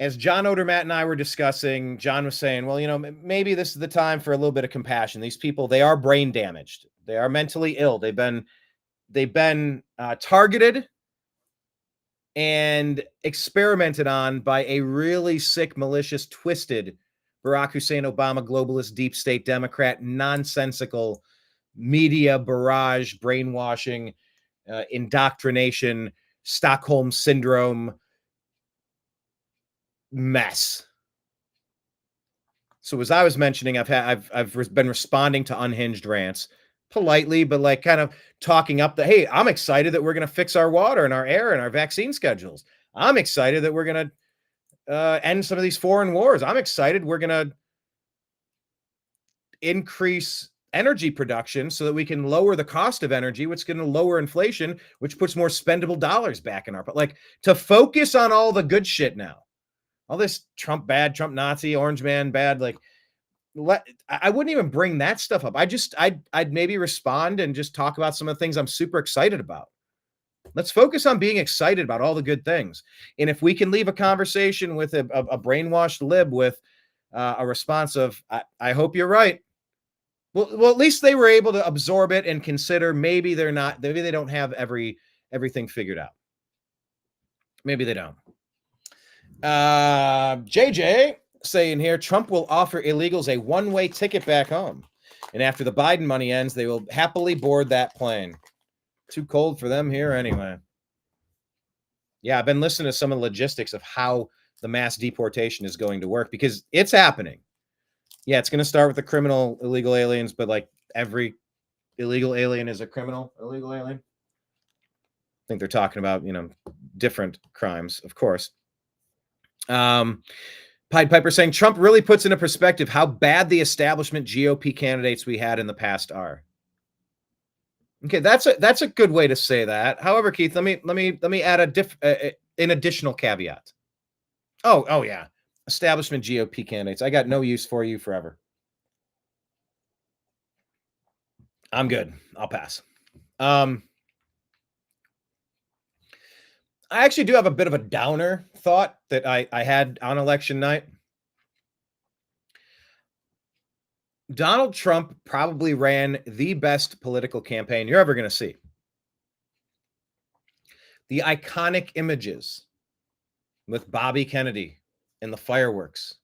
Speaker 2: As John Odermatt and I were discussing, John was saying, well, you know, maybe this is the time for a little bit of compassion. These people, they are brain damaged. They are mentally ill. They've been targeted and experimented on by a really sick, malicious, twisted Barack Hussein Obama, globalist, deep state Democrat, nonsensical media barrage, brainwashing, indoctrination, Stockholm syndrome mess. So as I was mentioning, I've been responding to unhinged rants politely, but like kind of talking up hey, I'm excited that we're going to fix our water and our air and our vaccine schedules. I'm excited that we're going to end some of these foreign wars. I'm excited we're going to increase energy production so that we can lower the cost of energy, which is going to lower inflation, which puts more spendable dollars back in our, but like to focus on all the good shit now. All this Trump bad, Trump Nazi, orange man bad, like I wouldn't even bring that stuff up. I'd maybe respond and just talk about some of the things I'm super excited about. Let's focus on being excited about all the good things. And if we can leave a conversation with a brainwashed lib with a response of, I hope you're right. Well, at least they were able to absorb it and consider maybe they don't have everything figured out. Maybe they don't. JJ saying here, Trump will offer illegals a one-way ticket back home. And after the Biden money ends, they will happily board that plane. Too cold for them here anyway. Yeah, I've been listening to some of the logistics of how the mass deportation is going to work because it's happening. Yeah, it's going to start with the criminal illegal aliens, but like every illegal alien is a criminal illegal alien. I think they're talking about, different crimes, of course. Pied Piper saying Trump really puts into perspective how bad the establishment GOP candidates we had in the past are. Okay, that's a good way to say that. However, Keith, let me add an additional caveat. Oh yeah, establishment GOP candidates. I got no use for you forever. I'm good. I'll pass. I actually do have a bit of a downer thought that I had on election night. Donald Trump probably ran the best political campaign you're ever going to see. The iconic images with Bobby Kennedy and the fireworks.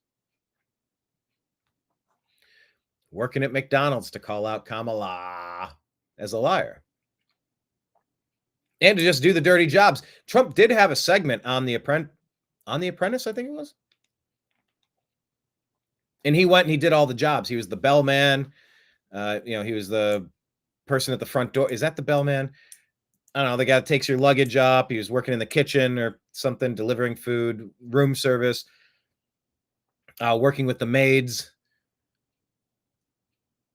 Speaker 2: Working at McDonald's to call out Kamala as a liar. And to just do the dirty jobs. Trump did have a segment on The Apprentice, I think it was. And he went and he did all the jobs. He was the bellman. He was the person at the front door. Is that the bellman? I don't know. The guy that takes your luggage up. He was working in the kitchen or something, delivering food, room service, working with the maids.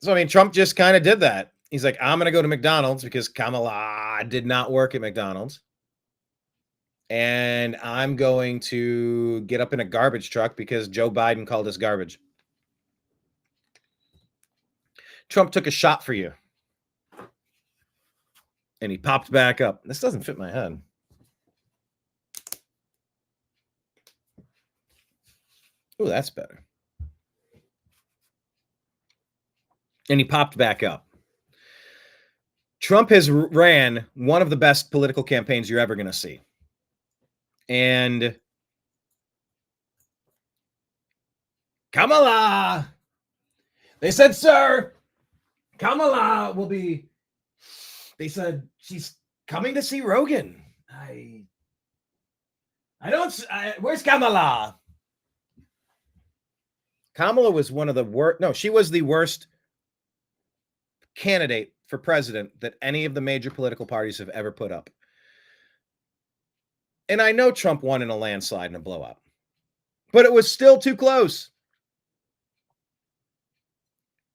Speaker 2: So, I mean, Trump just kind of did that. He's like, I'm going to go to McDonald's because Kamala did not work at McDonald's. And I'm going to get up in a garbage truck because Joe Biden called us garbage. Trump took a shot for you. And he popped back up. This doesn't fit my head. Oh, that's better. And he popped back up. Trump has ran one of the best political campaigns you're ever going to see. And Kamala. They said, sir, Kamala will be. They said she's coming to see Rogan. Where's Kamala? Kamala was one of the worst. No, she was the worst candidate for president that any of the major political parties have ever put up. And I know Trump won in a landslide and a blowout, but it was still too close.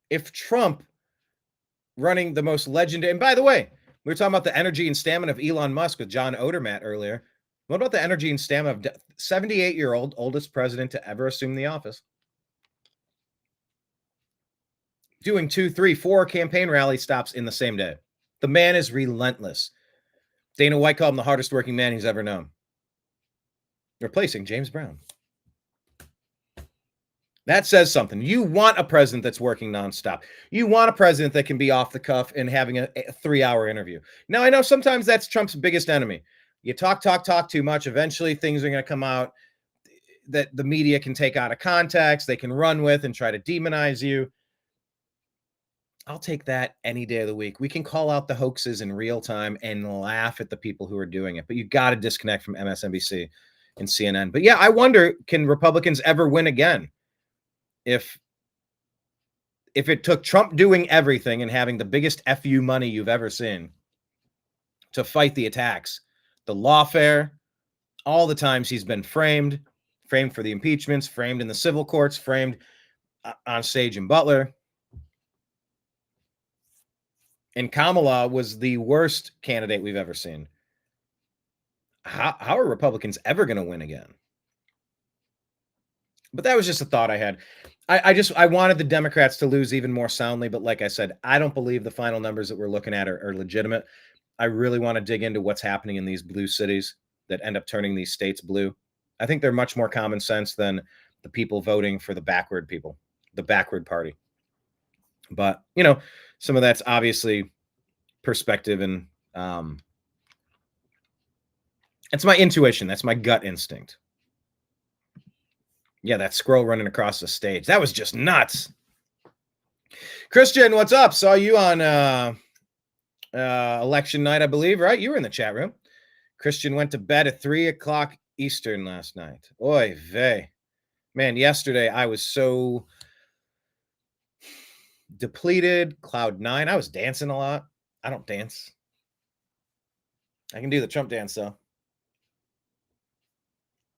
Speaker 2: If Trump running the most legendary, and by the way, we were talking about the energy and stamina of Elon Musk with John Odermatt earlier. What about the energy and stamina of 78-year-old oldest president to ever assume the office? Doing 2, 3, 4 campaign rally stops in the same day. The man is relentless. Dana White called him the hardest working man he's ever known. Replacing James Brown. That says something. You want a president that's working nonstop. You want a president that can be off the cuff and having a 3-hour interview. Now, I know sometimes that's Trump's biggest enemy. You talk too much. Eventually, things are going to come out that the media can take out of context. They can run with and try to demonize you. I'll take that any day of the week. We can call out the hoaxes in real time and laugh at the people who are doing it. But you got to disconnect from MSNBC and CNN. But yeah, I wonder, can Republicans ever win again? If it took Trump doing everything and having the biggest FU money you've ever seen to fight the attacks, the lawfare, all the times he's been framed for the impeachments, framed in the civil courts, framed on stage in Butler. And Kamala was the worst candidate we've ever seen. How are Republicans ever going to win again? But that was just a thought I had. I wanted the Democrats to lose even more soundly, but like I said, I don't believe the final numbers that we're looking at are legitimate. I really want to dig into what's happening in these blue cities that end up turning these states blue. I think they're much more common sense than the people voting for the backward people, the backward party. But, you know, some of that's obviously perspective, and it's my intuition. That's my gut instinct. Yeah, that squirrel running across the stage. That was just nuts. Christian, what's up? Saw you on election night, I believe, right? You were in the chat room. Christian went to bed at 3 o'clock Eastern last night. Oy vey. Man, yesterday I was so depleted, cloud 9. I was dancing a lot. I don't dance. I can do the Trump dance, though.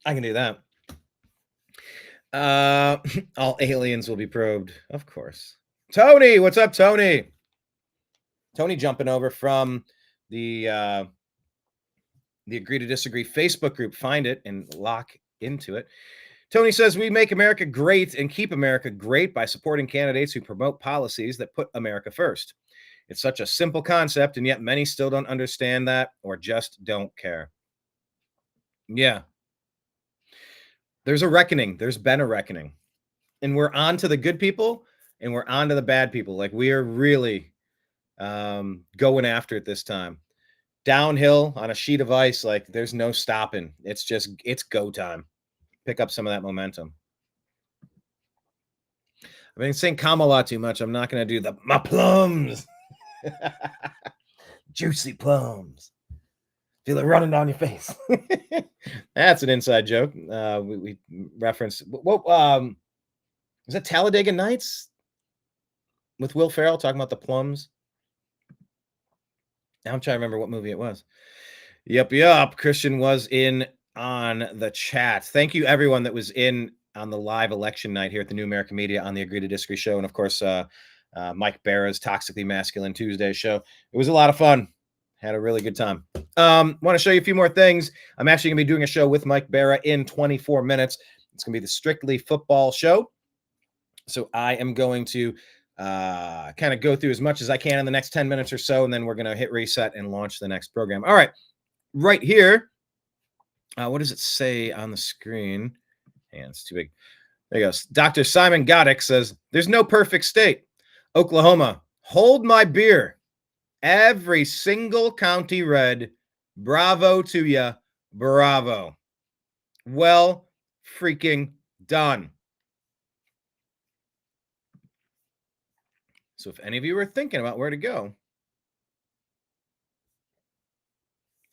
Speaker 2: I can do that. All aliens will be probed, of course. Tony, what's up, Tony? Tony jumping over from the Agree to Disagree Facebook group. Find it and lock into it. Tony says, we make America great and keep America great by supporting candidates who promote policies that put America first. It's such a simple concept, and yet many still don't understand that or just don't care. Yeah. There's a reckoning. There's been a reckoning. And we're on to the good people and we're on to the bad people. Like, we are really going after it this time. Downhill on a sheet of ice, like there's no stopping. It's go time. Pick up some of that momentum. I've been saying Kamala too much. I'm not going to do my plums. Juicy plums. Feel it running down your face. That's an inside joke. We referenced. Is that Talladega Nights with Will Ferrell talking about the plums? Now I'm trying to remember what movie it was. Yup. Christian was in on the chat. Thank you, everyone that was in on the live election night here at the New American Media on the Agree to Disagree show. And of course, Mike Barra's Toxically Masculine Tuesday show. It was a lot of fun. Had a really good time. Want to show you a few more things. I'm actually going to be doing a show with Mike Barra in 24 minutes. It's going to be the Strictly Football show. So I am going to kind of go through as much as I can in the next 10 minutes or so, and then we're going to hit reset and launch the next program. All right. Right here. What does it say on the screen? It's too big. There you go. Dr. Simon Goddick says, there's no perfect state. Oklahoma, hold my beer. Every single county red. Bravo to ya. Bravo. Well freaking done. So if any of you are thinking about where to go,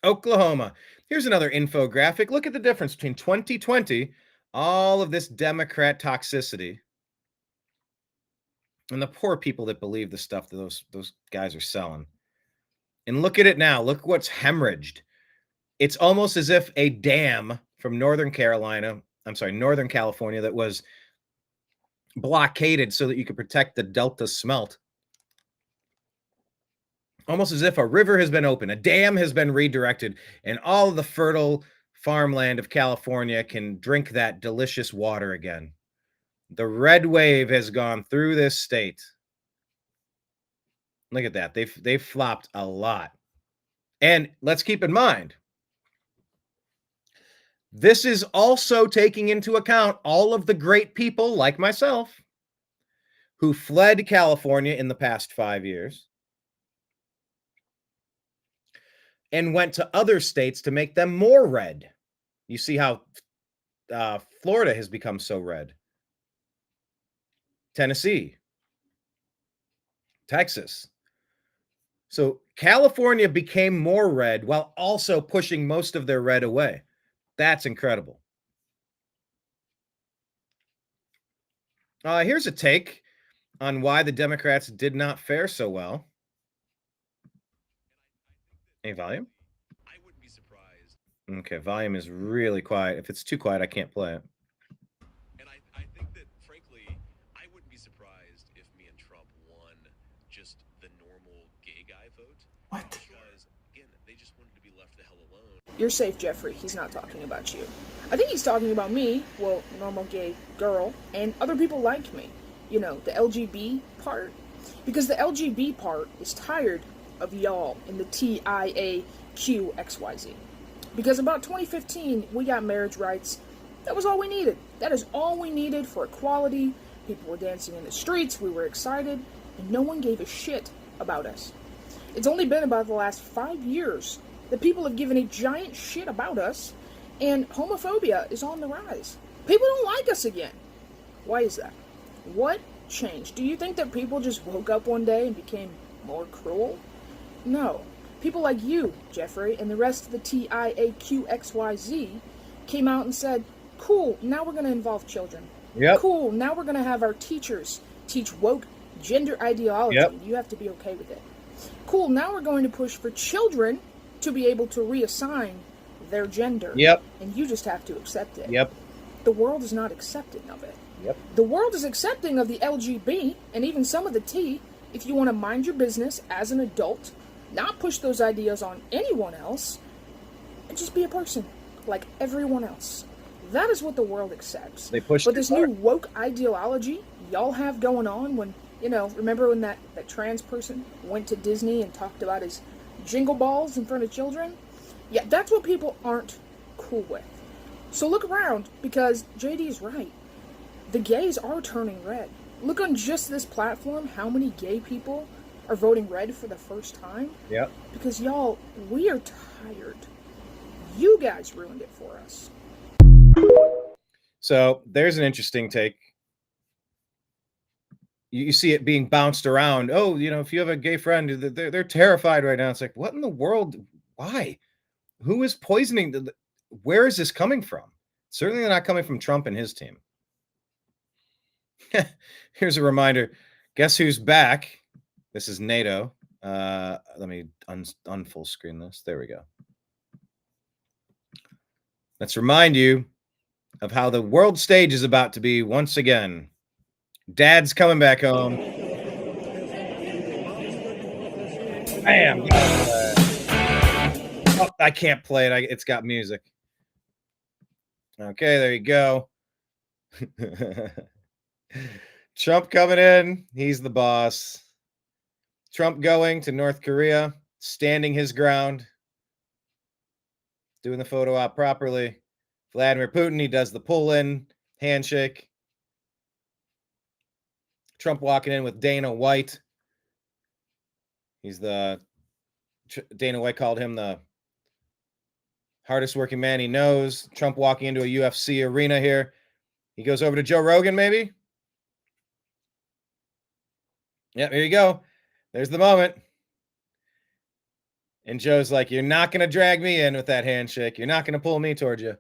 Speaker 2: Oklahoma. Here's another infographic. Look at the difference between 2020, all of this Democrat toxicity, and the poor people that believe the stuff that those guys are selling. And look at it now. Look what's hemorrhaged. It's almost as if a dam from Northern California that was blockaded so that you could protect the Delta smelt. Almost as if a river has been opened, a dam has been redirected, and all of the fertile farmland of California can drink that delicious water again. The red wave has gone through this state. Look at that. They've flopped a lot. And let's keep in mind, this is also taking into account all of the great people like myself who fled California in the past 5 years and went to other states to make them more red. You see how Florida has become so red. Tennessee, Texas. So California became more red while also pushing most of their red away. That's incredible. Here's a take on why the Democrats did not fare so well. Any volume?
Speaker 4: I wouldn't be surprised.
Speaker 2: Okay, volume is really quiet. If it's too quiet, I can't play it.
Speaker 4: And I think that, frankly, I wouldn't be surprised if me and Trump won just the normal gay guy vote.
Speaker 3: What?
Speaker 4: Because, again, they just wanted to be left the hell alone.
Speaker 5: You're safe, Jeffrey. He's not talking about you. I think he's talking about me, well, normal gay girl, and other people like me. You know, the LGB part. Because the LGB part is tired of y'all in the TIAQXYZ. Because about 2015, we got marriage rights. That was all we needed. That is all we needed for equality. People were dancing in the streets, we were excited, and no one gave a shit about us. It's only been about the last 5 years that people have given a giant shit about us, and homophobia is on the rise. People don't like us again. Why is that? What changed? Do you think that people just woke up one day and became more cruel? No. People like you, Jeffrey, and the rest of the TIAQXYZ came out and said, cool, now we're going to involve children.
Speaker 2: Yep.
Speaker 5: Cool, now we're going to have our teachers teach woke gender ideology.
Speaker 2: Yep.
Speaker 5: You have to be okay with it. Cool, now we're going to push for children to be able to reassign their gender.
Speaker 2: Yep.
Speaker 5: And you just have to accept it.
Speaker 2: Yep.
Speaker 5: The world is not accepting of it.
Speaker 2: Yep.
Speaker 5: The world is accepting of the LGB and even some of the T if you want to mind your business as an adult, not push those ideas on anyone else, and just be a person like everyone else. That is what the world accepts.
Speaker 2: They push.
Speaker 5: But this new woke ideology y'all have going on, when, you know, remember when that trans person went to Disney and talked about his jingle balls in front of children? Yeah, that's what people aren't cool with. So look around, because JD is right. The gays are turning red. Look on just this platform how many gay people are voting red for the first time.
Speaker 2: Yep.
Speaker 5: Because y'all, we are tired. You guys ruined it for us.
Speaker 2: So there's an interesting take. You see it being bounced around. Oh, you know, if you have a gay friend, they're terrified right now. It's like, what in the world? Why? Who is poisoning? Where is this coming from? Certainly not coming from Trump and his team. Here's a reminder. Guess who's back? This is NATO. Let me unfull screen this. There we go. Let's remind you of how the world stage is about to be once again. Dad's coming back home. Bam! Oh, I can't play it. It's got music. Okay, there you go. Trump coming in. He's the boss. Trump going to North Korea, standing his ground, doing the photo op properly. Vladimir Putin, he does the pull-in handshake. Trump walking in with Dana White. Dana White called him the hardest working man he knows. Trump walking into a UFC arena here. He goes over to Joe Rogan, maybe. Yeah, here you go. There's the moment. And Joe's like, you're not going to drag me in with that handshake. You're not going to pull me towards you.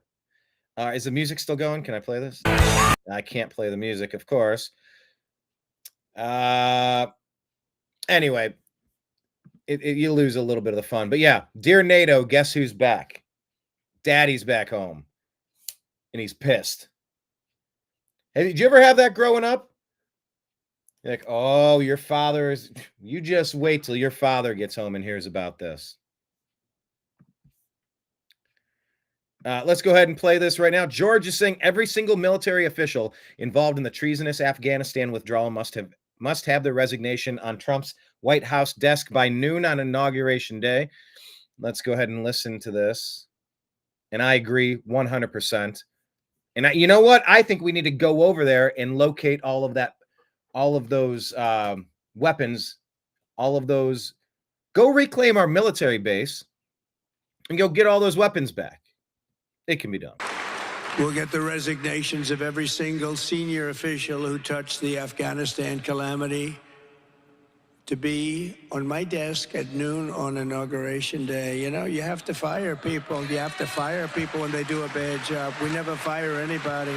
Speaker 2: Is the music still going? Can I play this? I can't play the music, of course. Anyway, you lose a little bit of the fun. But yeah, dear NATO, guess who's back? Daddy's back home. And he's pissed. Hey, did you ever have that growing up? You're like, oh, your father is... You just wait till your father gets home and hears about this. Let's go ahead and play this right now. George is saying every single military official involved in the treasonous Afghanistan withdrawal must have their resignation on Trump's White House desk by noon on Inauguration Day. Let's go ahead and listen to this. And I agree 100%. And you know what? I think we need to go over there and locate all of those weapons, all of those. Go reclaim our military base and go get all those weapons back. It can be done.
Speaker 6: We'll get the resignations of every single senior official who touched the Afghanistan calamity to be on my desk at noon on Inauguration Day. You know, you have to fire people. You have to fire people when they do a bad job. We never fire anybody.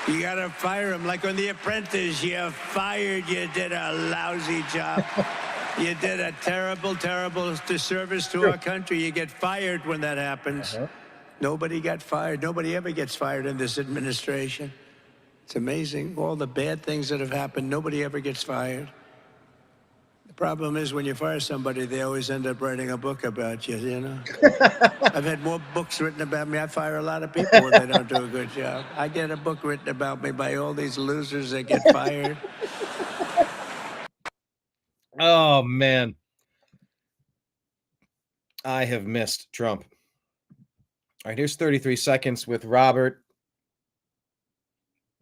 Speaker 6: You got to fire them. Like on The Apprentice, you fired, you did a lousy job. You did a terrible, terrible disservice to our country. You get fired when that happens. Nobody got fired. Nobody ever gets fired in this administration. It's amazing. All the bad things that have happened, nobody ever gets fired. The problem is when you fire somebody, they always end up writing a book about you, you know? I've had more books written about me. I fire a lot of people when they don't do a good job. I get a book written about me by all these losers that get fired.
Speaker 2: Oh, man. I have missed Trump. All right, here's 33 seconds with Robert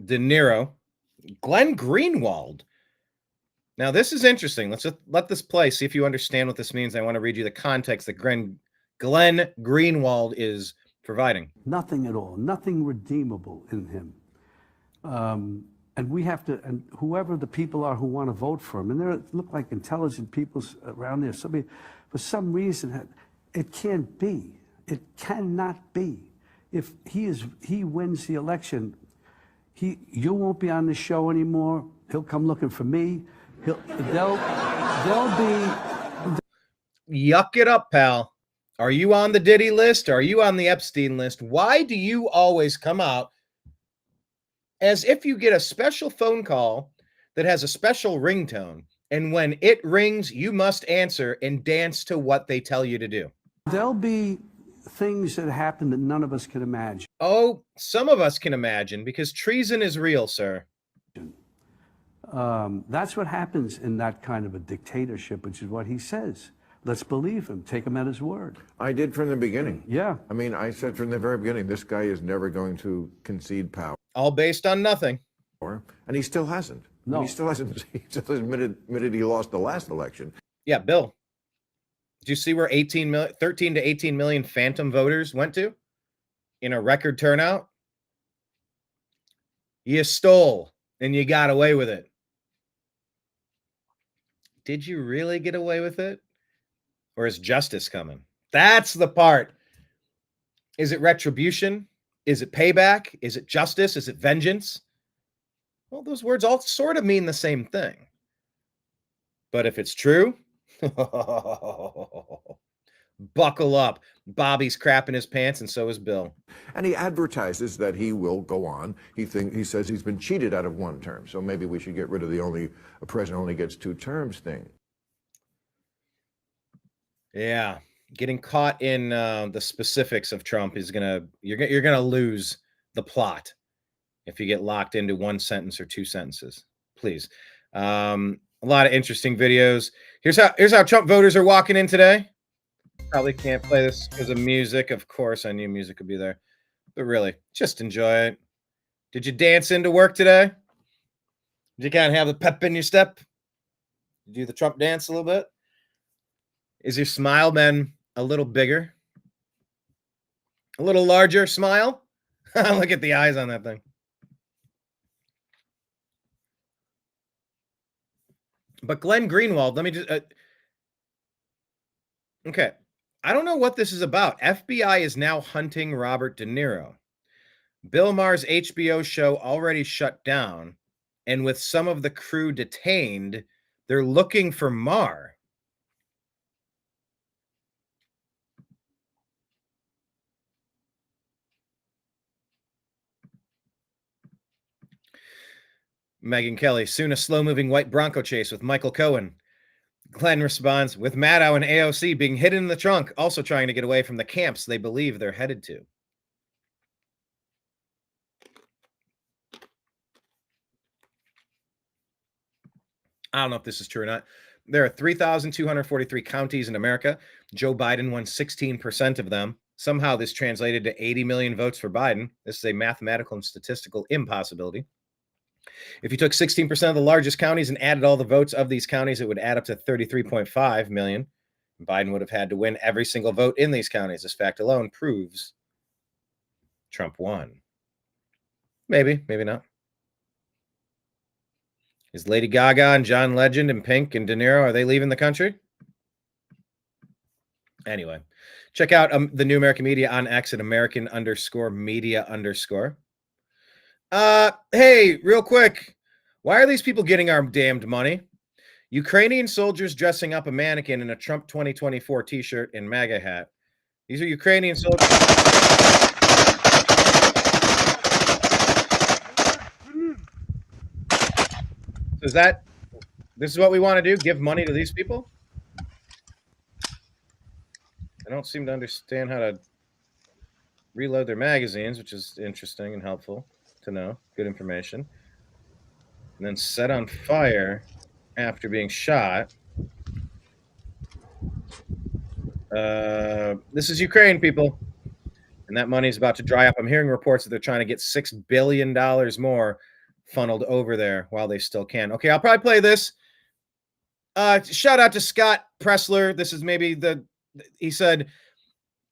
Speaker 2: De Niro. Glenn Greenwald. Now, this is interesting. Let's just let this play, see if you understand what this means. I want to read you the context that Glenn Greenwald is providing.
Speaker 7: Nothing at all, nothing redeemable in him. And we have to, and whoever the people are who want to vote for him, and there look like intelligent people around there, somebody, for some reason, it can't be. It cannot be. If he wins the election, you won't be on the show anymore. He'll come looking for me. They'll be.
Speaker 2: Yuck it up, pal. Are you on the Diddy list? Are you on the Epstein list? Why do you always come out as if you get a special phone call that has a special ringtone, and when it rings, you must answer and dance to what they tell you to do?
Speaker 7: There'll be things that happen that none of us can imagine.
Speaker 2: Oh, some of us can imagine, because treason is real, sir.
Speaker 7: That's what happens in that kind of a dictatorship, which is what he says. Let's believe him. Take him at his word.
Speaker 8: I did from the beginning.
Speaker 7: Yeah.
Speaker 8: I mean, I said from the very beginning, this guy is never going to concede power.
Speaker 2: All based on nothing.
Speaker 8: And he still hasn't.
Speaker 7: No.
Speaker 8: He still hasn't. He just admitted he lost the last election.
Speaker 2: Yeah, Bill. Did you see where 13 to 18 million phantom voters went to in a record turnout? You stole and you got away with it. Did you really get away with it? Or is justice coming? That's the part. Is it retribution? Is it payback? Is it justice? Is it vengeance? Well, those words all sort of mean the same thing. But if it's true, buckle up. Bobby's crapping his pants, and so is Bill.
Speaker 8: And he advertises that he will go on. He says he's been cheated out of one term, so maybe we should get rid of a president only gets 2 terms thing.
Speaker 2: Yeah, getting caught in the specifics of Trump is you're gonna lose the plot if you get locked into 1 sentence or 2 sentences. Please, a lot of interesting videos. Here's how Trump voters are walking in today. Probably can't play this because of music. Of course, I knew music would be there, but really, just enjoy it. Did you dance into work today? Did you kind of have the pep in your step? Did you do the Trump dance a little bit? Is your smile been a little bigger? A little larger smile? Look at the eyes on that thing. But Glenn Greenwald, let me just okay. I don't know what this is about. FBI is now hunting Robert De Niro. Bill Maher's HBO show already shut down, and with some of the crew detained, they're looking for Maher. Megyn Kelly, soon a slow-moving white Bronco chase with Michael Cohen. Glenn responds, with Maddow and AOC being hidden in the trunk, also trying to get away from the camps they believe they're headed to. I don't know if this is true or not. There are 3,243 counties in America. Joe Biden won 16% of them. Somehow this translated to 80 million votes for Biden. This is a mathematical and statistical impossibility. If you took 16% of the largest counties and added all the votes of these counties, it would add up to 33.5 million. Biden would have had to win every single vote in these counties. This fact alone proves Trump won. Maybe, maybe not. Is Lady Gaga and John Legend and Pink and De Niro, are they leaving the country? Anyway, check out the New American Media on X at American_media_. Hey, real quick. Why are these people getting our damned money? Ukrainian soldiers dressing up a mannequin in a Trump 2024 t-shirt and MAGA hat. These are Ukrainian soldiers. This is what we want to do? Give money to these people? I don't seem to understand how to reload their magazines, which is interesting and helpful to know. Good information. And then set on fire after being shot. This is Ukraine, people. And that money is about to dry up. I'm hearing reports that they're trying to get $6 billion more funneled over there while they still can. Okay, I'll probably play this. Shout out to Scott Pressler. This is maybe he said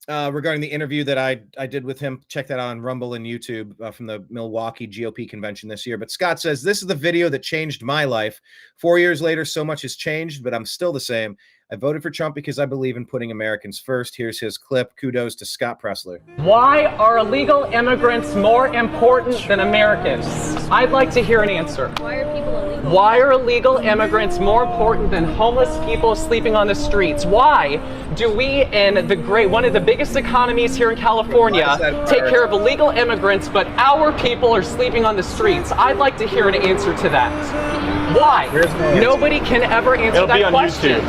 Speaker 2: regarding the interview that I did with him. Check that out on Rumble and YouTube from the Milwaukee GOP convention this year. But Scott says, this is the video that changed my life. 4 years later, so much has changed, but I'm still the same. I voted for Trump because I believe in putting Americans first. Here's his clip. Kudos to Scott Pressler.
Speaker 9: Why are illegal immigrants more important than Americans? I'd like to hear an answer.
Speaker 10: Why are people illegal?
Speaker 9: Why are illegal immigrants more important than homeless people sleeping on the streets? Why do we in one of the biggest economies here in California take care of illegal immigrants, but our people are sleeping on the streets? I'd like to hear an answer to that. Why? Nobody can ever answer that question.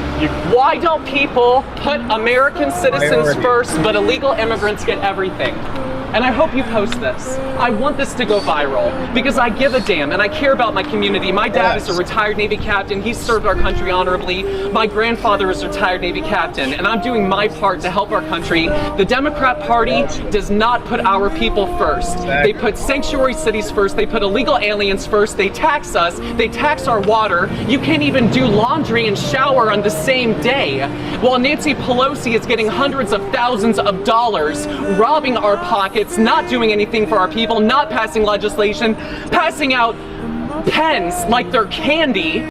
Speaker 9: Why don't people put American citizens first, but illegal immigrants get everything? And I hope you post this. I want this to go viral because I give a damn and I care about my community. My dad is a retired Navy captain. He served our country honorably. My grandfather is a retired Navy captain, and I'm doing my part to help our country. The Democrat Party does not put our people first. They put sanctuary cities first. They put illegal aliens first. They tax us. They tax our water. You can't even do laundry and shower on the same day. While Nancy Pelosi is getting hundreds of thousands of dollars, robbing our pockets, not doing anything for our people, not passing legislation, passing out pens like they're candy.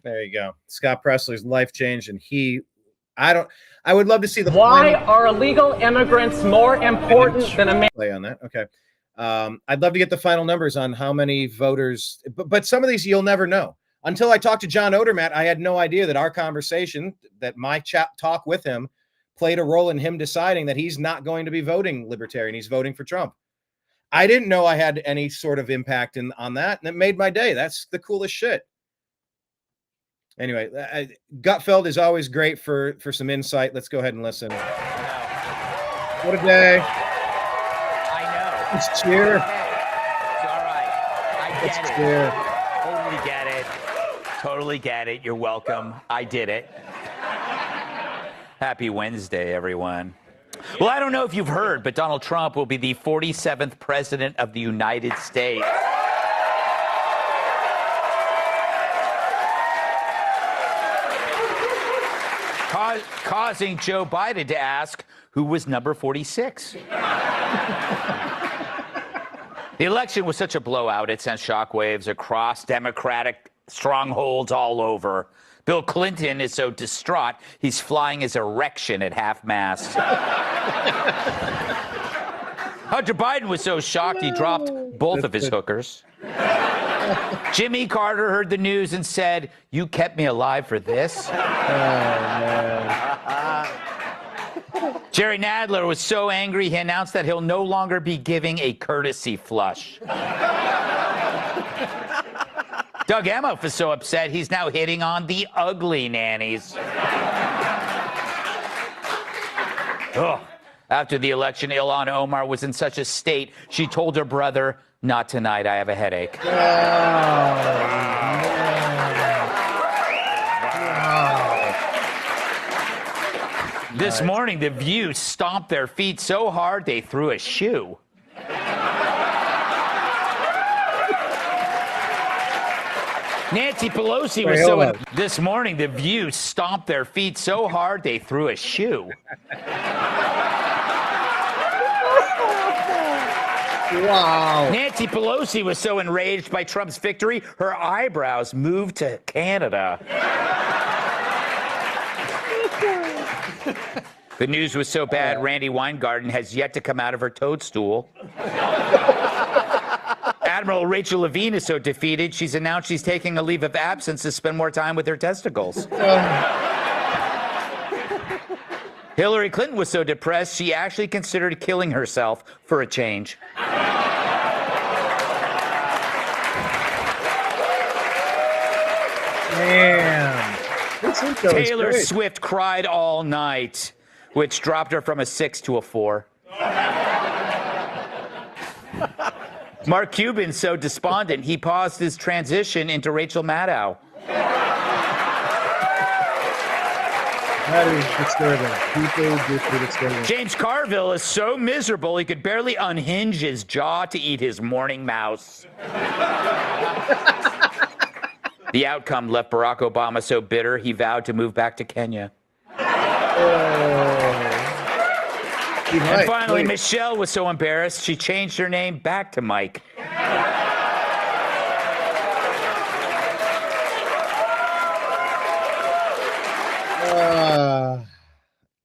Speaker 2: There you go. Scott Pressler's life changed, and I would love to see the
Speaker 9: Why are illegal immigrants more important than Americans?
Speaker 2: Play on that. Okay. I'd love to get the final numbers on how many voters, but some of these you'll never know. Until I talked to John Odermatt, I had no idea that our conversation, that my talk with him, played a role in him deciding that he's not going to be voting libertarian. He's voting for Trump. I didn't know I had any sort of impact on that, and it made my day. That's the coolest shit. Anyway, Gutfeld is always great for some insight. Let's go ahead and listen. What a day.
Speaker 11: I know.
Speaker 2: Let's cheer.
Speaker 11: It's all right. I get it.
Speaker 2: Cheer.
Speaker 11: Totally get it. Totally get it. You're welcome. I did it. Happy Wednesday, everyone. Well, I don't know if you've heard, but Donald Trump will be the 47th president of the United States. Causing Joe Biden to ask who was number 46. The election was such a blowout, it sent shockwaves across Democratic strongholds all over. Bill Clinton is so distraught, he's flying his erection at half-mast. Hunter Biden was so shocked he dropped both of his hookers. Jimmy Carter heard the news and said, "You kept me alive for this?" Jerry Nadler was so angry, he announced that he'll no longer be giving a courtesy flush. Doug Emhoff is so upset, he's now hitting on the ugly nannies. Ugh. After the election, Ilhan Omar was in such a state, she told her brother, "Not tonight, I have a headache." This morning, The View stomped their feet so hard they threw a shoe. Nancy Pelosi was so... This morning, The View stomped their feet so hard they threw a shoe.
Speaker 2: Wow.
Speaker 11: Nancy Pelosi was so enraged by Trump's victory, her eyebrows moved to Canada. The news was so bad, Randy Weingarten has yet to come out of her toadstool. Admiral Rachel Levine is so defeated, she's announced she's taking a leave of absence to spend more time with her testicles. Hillary Clinton was so depressed, she actually considered killing herself for a change.
Speaker 2: Damn.
Speaker 11: Taylor Swift cried all night, which dropped her from a 6 to a 4. Mark Cuban's so despondent, he paused his transition into Rachel Maddow.
Speaker 2: That is disturbing. People disturbing.
Speaker 11: James Carville is so miserable he could barely unhinge his jaw to eat his morning mouse. The outcome left Barack Obama so bitter he vowed to move back to Kenya. And finally, Michelle was so embarrassed she changed her name back to Mike.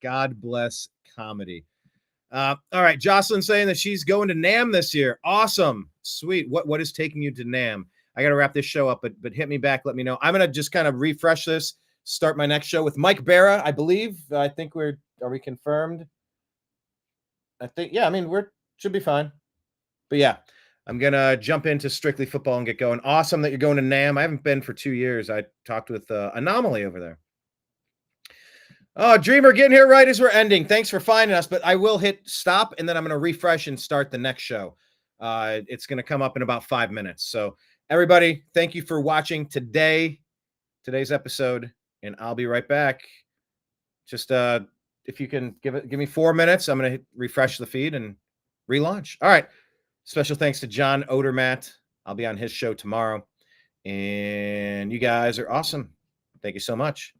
Speaker 2: God bless comedy. All right, Jocelyn saying that she's going to NAMM this year. Awesome, sweet. What is taking you to NAMM? I got to wrap this show up, but hit me back. Let me know. I'm gonna just kind of refresh this. Start my next show with Mike Barra, I believe. I think are we confirmed? I think, yeah. I mean, should be fine. But yeah, I'm gonna jump into Strictly Football and get going. Awesome that you're going to NAMM. I haven't been for 2 years. I talked with Anomaly over there. Oh, Dreamer, getting here right as we're ending. Thanks for finding us, but I will hit stop and then I'm going to refresh and start the next show. It's going to come up in about 5 minutes. So everybody, thank you for watching today's episode, and I'll be right back. Just if you can give me 4 minutes, I'm going to refresh the feed and relaunch. All right. Special thanks to John Odermatt. I'll be on his show tomorrow, and you guys are awesome. Thank you so much.